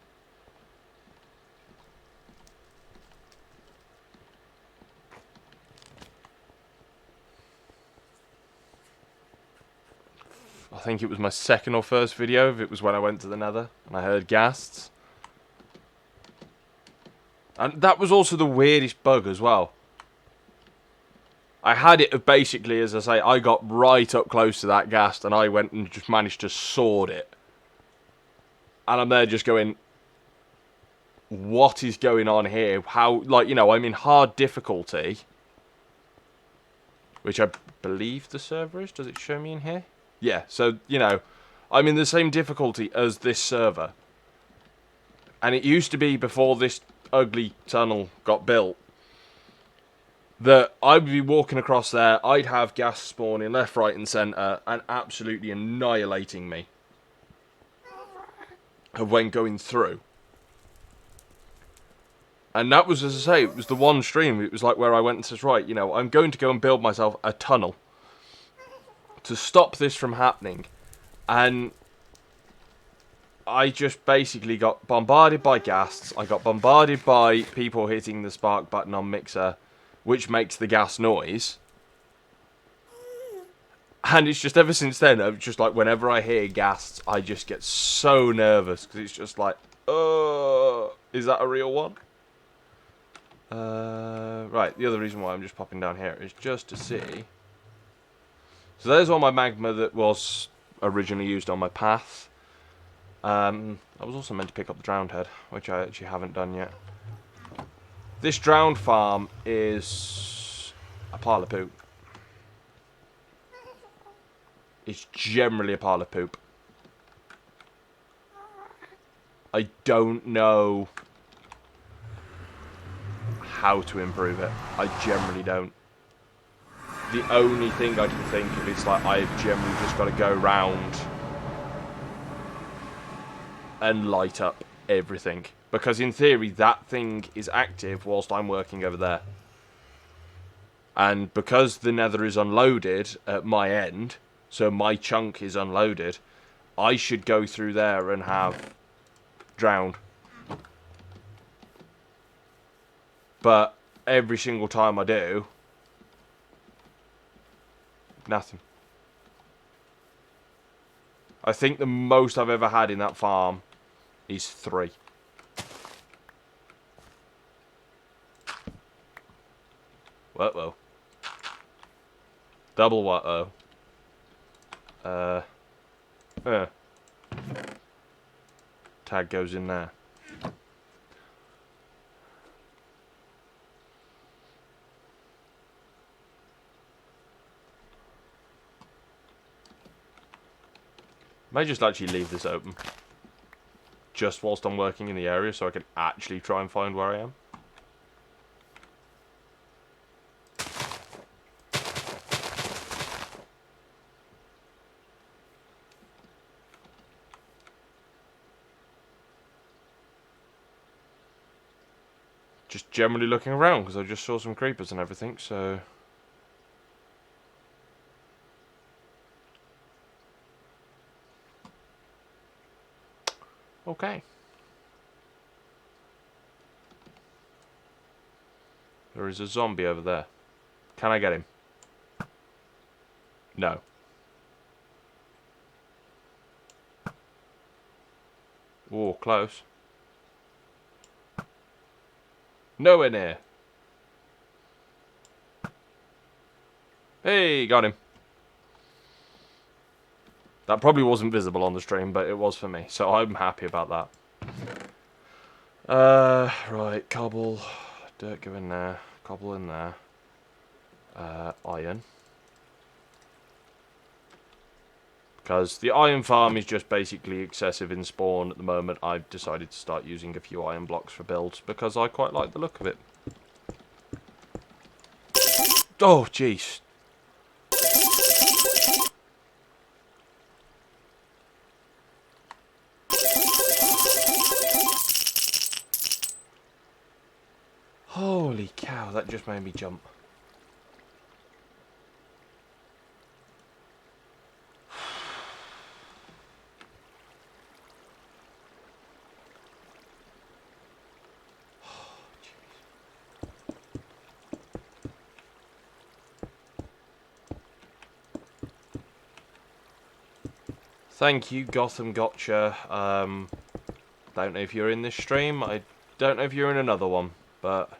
I think it was my second or first video, if it was when I went to the Nether and I heard Gasts. And that was also the weirdest bug as well. I had it basically, as I say, I got right up close to that Ghast and I went and just managed to sword it. And I'm there just going, what is going on here? How, like, you know, I'm in hard difficulty. Which I believe the server is. Does it show me in here? Yeah, so, you know, I'm in the same difficulty as this server. And it used to be, before this ugly tunnel got built, that I'd be walking across there, I'd have gas spawning left, right and centre, and absolutely annihilating me when going through. And that was, as I say, it was the one stream, it was like where I went and says, right, you know, I'm going to go and build myself a tunnel to stop this from happening. And I just basically got bombarded by ghasts. I got bombarded by people hitting the spark button on Mixer, which makes the gas noise. And it's just ever since then, I'm just like, whenever I hear ghasts, I just get so nervous. Because it's just like, oh, is that a real one? Right, the other reason why I'm just popping down here is just to see. So there's all my magma that was originally used on my path. I was also meant to pick up the drowned head, which I actually haven't done yet. This drowned farm is a pile of poop. It's generally a pile of poop. I don't know how to improve it. I generally don't. The only thing I can think of is like I've generally just got to go round and light up everything. Because in theory, that thing is active whilst I'm working over there. And because the nether is unloaded at my end, so my chunk is unloaded, I should go through there and have drowned. But every single time I do, nothing. I think the most I've ever had in that farm is 3. Whoa. Double what-oh. Tag goes in there. May just actually leave this open. Just whilst I'm working in the area so I can actually try and find where I am. Just generally looking around because I just saw some creepers and everything, so... Okay. There is a zombie over there. Can I get him? No. Oh, close. Nowhere near. Hey, got him. That probably wasn't visible on the stream, but it was for me, so I'm happy about that. Right, cobble. Dirt go in there. Cobble in there. Iron. Because the iron farm is just basically excessive in spawn at the moment. I've decided to start using a few iron blocks for builds because I quite like the look of it. Oh, jeez. Holy cow, that just made me jump. Thank you, Gotham Gotcha. Don't know if you're in this stream. I don't know if you're in another one, but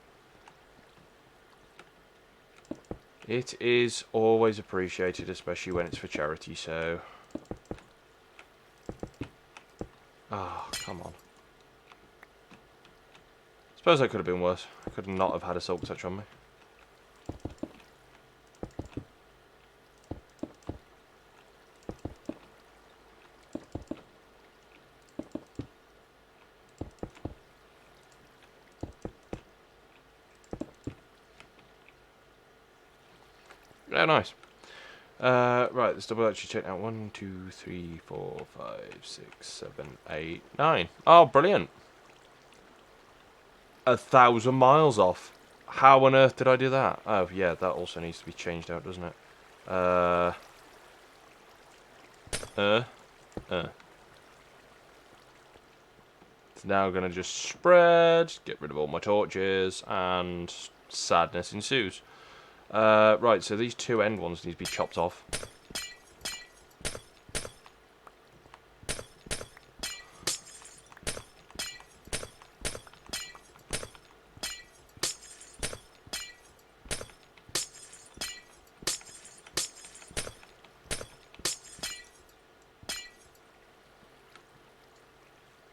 it is always appreciated, especially when it's for charity, so... Ah, oh, come on. Suppose that could have been worse. I could not have had a silk touch on me. Yeah, nice. Right, let's double actually check out. 1, 2, 3, 4, 5, 6, 7, 8, 9. Oh, brilliant. 1,000 miles off. How on earth did I do that? Oh, yeah, that also needs to be changed out, doesn't it? It's now going to just spread, get rid of all my torches, and sadness ensues. Right, so these two end ones need to be chopped off.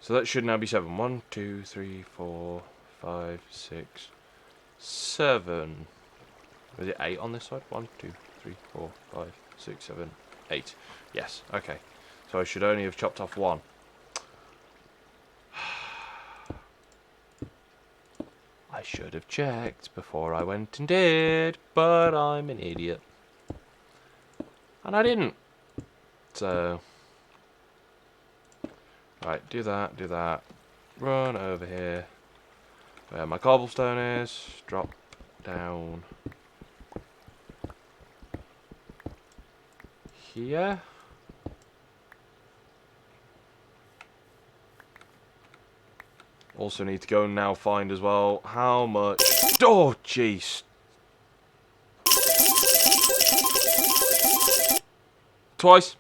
So that should now be 7. 1, 2, 3, 4, 5, 6, 7. Was it 8 on this side? 1, 2, 3, 4, 5, 6, 7, 8. Yes, okay. So I should only have chopped off 1. I should have checked before I went and did, but I'm an idiot. And I didn't. So... Right, do that, do that. run over here where my cobblestone is, drop down here. Also need to go and now find as well how much... Oh, jeez. Twice.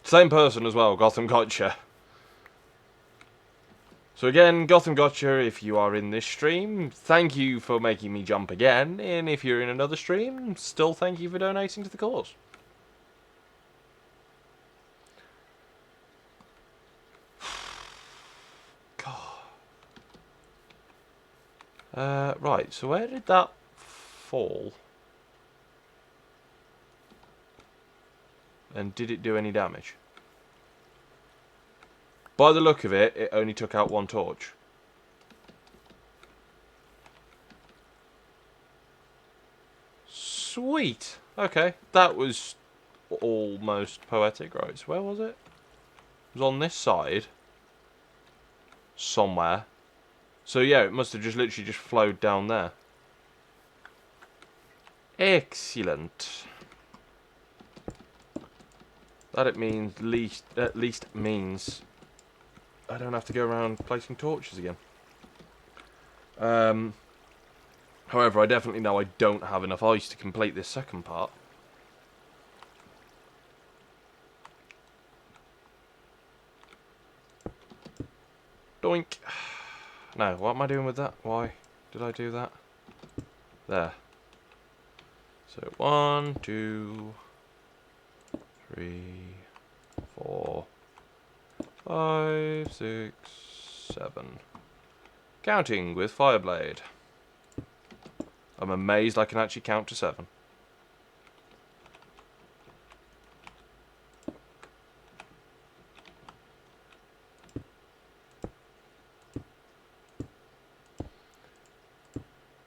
Same person as well, Gotham Gotcha. So again, Gotham Gotcha, if you are in this stream, thank you for making me jump again. And if you're in another stream, still thank you for donating to the cause. Right, so where did that fall? And did it do any damage? By the look of it, it only took out one torch. Sweet! Okay, that was almost poetic. Right, so where was it? It was on this side. Somewhere. So yeah, it must have just literally just flowed down there. Excellent. That it means at least means I don't have to go around placing torches again. However, I definitely know I don't have enough ice to complete this second part. Doink. No, what am I doing with that? Why did I do that? There. So 1, 2, 3, 4, 5, 6, 7. Counting with Fireblade. I'm amazed I can actually count to 7.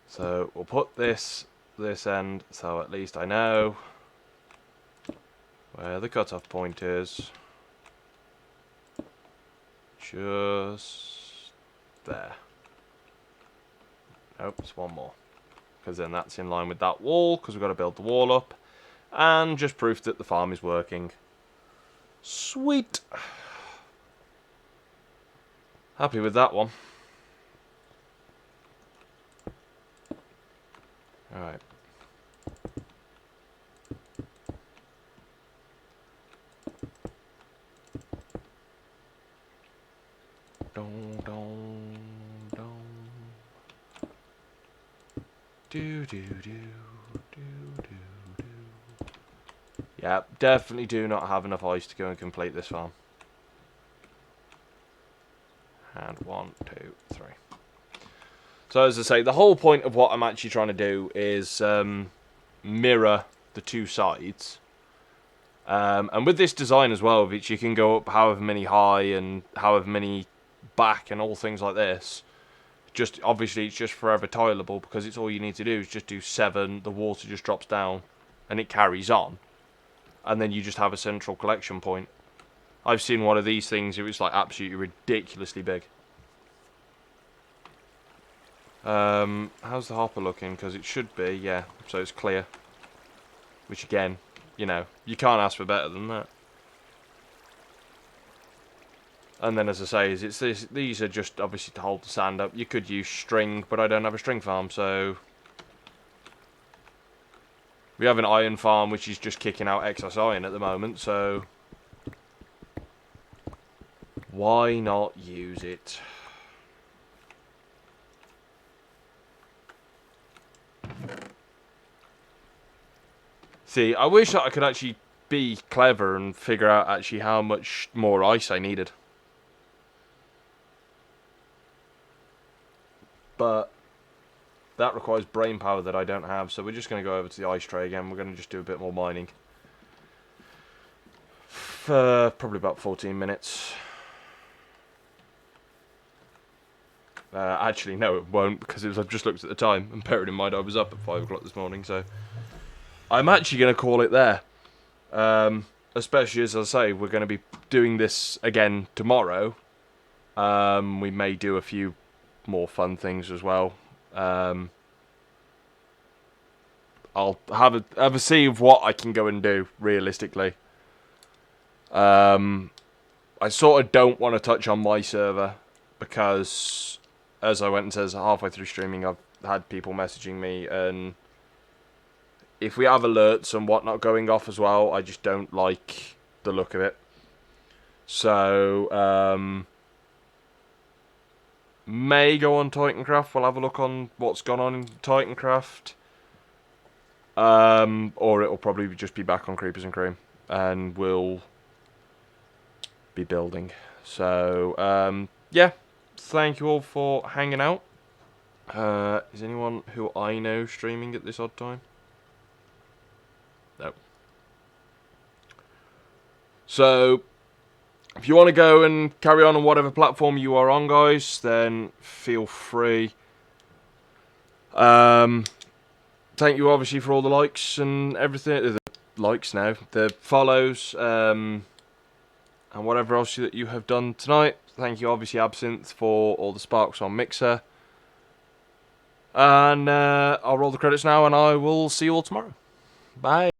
So we'll put this end, so at least I know where the cutoff point is. Just there. Nope, it's one more. Because then that's in line with that wall, because we've got to build the wall up. And just proof that the farm is working. Sweet. Happy with that one. Alright. Dong, dong, dong. Do, do, do, do, do, do. Yeah, definitely do not have enough ice to go and complete this farm. And 1, 2, 3. So as I say, the whole point of what I'm actually trying to do is mirror the two sides. And with this design as well, which you can go up however many high and however many back and all things like this. Just obviously it's just forever tileable because it's all you need to do is just do 7, the water just drops down and it carries on. And then you just have a central collection point. I've seen one of these things, it was like absolutely ridiculously big. How's the hopper looking? Because it should be, yeah, so it's clear. Which again, you know, you can't ask for better than that. And then as I say, these are just obviously to hold the sand up. You could use string, but I don't have a string farm, so... We have an iron farm which is just kicking out excess iron at the moment, so... Why not use it? See, I wish that I could actually be clever and figure out actually how much more ice I needed. But that requires brain power that I don't have, so we're just going to go over to the ice tray again. We're going to just do a bit more mining. For probably about 14 minutes. Actually, no, it won't, because I've just looked at the time, and bearing in mind I was up at 5 o'clock this morning, so... I'm actually going to call it there. especially as I say, we're going to be doing this again tomorrow. We may do a few more fun things as well. I'll have a see of what I can go and do realistically. I sort of don't want to touch on my server because, as I went and says halfway through streaming, I've had people messaging me, and if we have alerts and whatnot going off as well, I just don't like the look of it. So, may go on Titancraft. We'll have a look on what's gone on in Titancraft. Or it'll probably just be back on Creepers and Cream, and we'll be building. So, yeah, thank you all for hanging out. Is anyone who I know streaming at this odd time? No. So, if you want to go and carry on whatever platform you are on, guys, then feel free. Thank you, obviously, for all the likes and everything. The likes now, the follows, and whatever else that you have done tonight. Thank you, obviously, Absinthe, for all the sparks on Mixer. And I'll roll the credits now, and I will see you all tomorrow. Bye.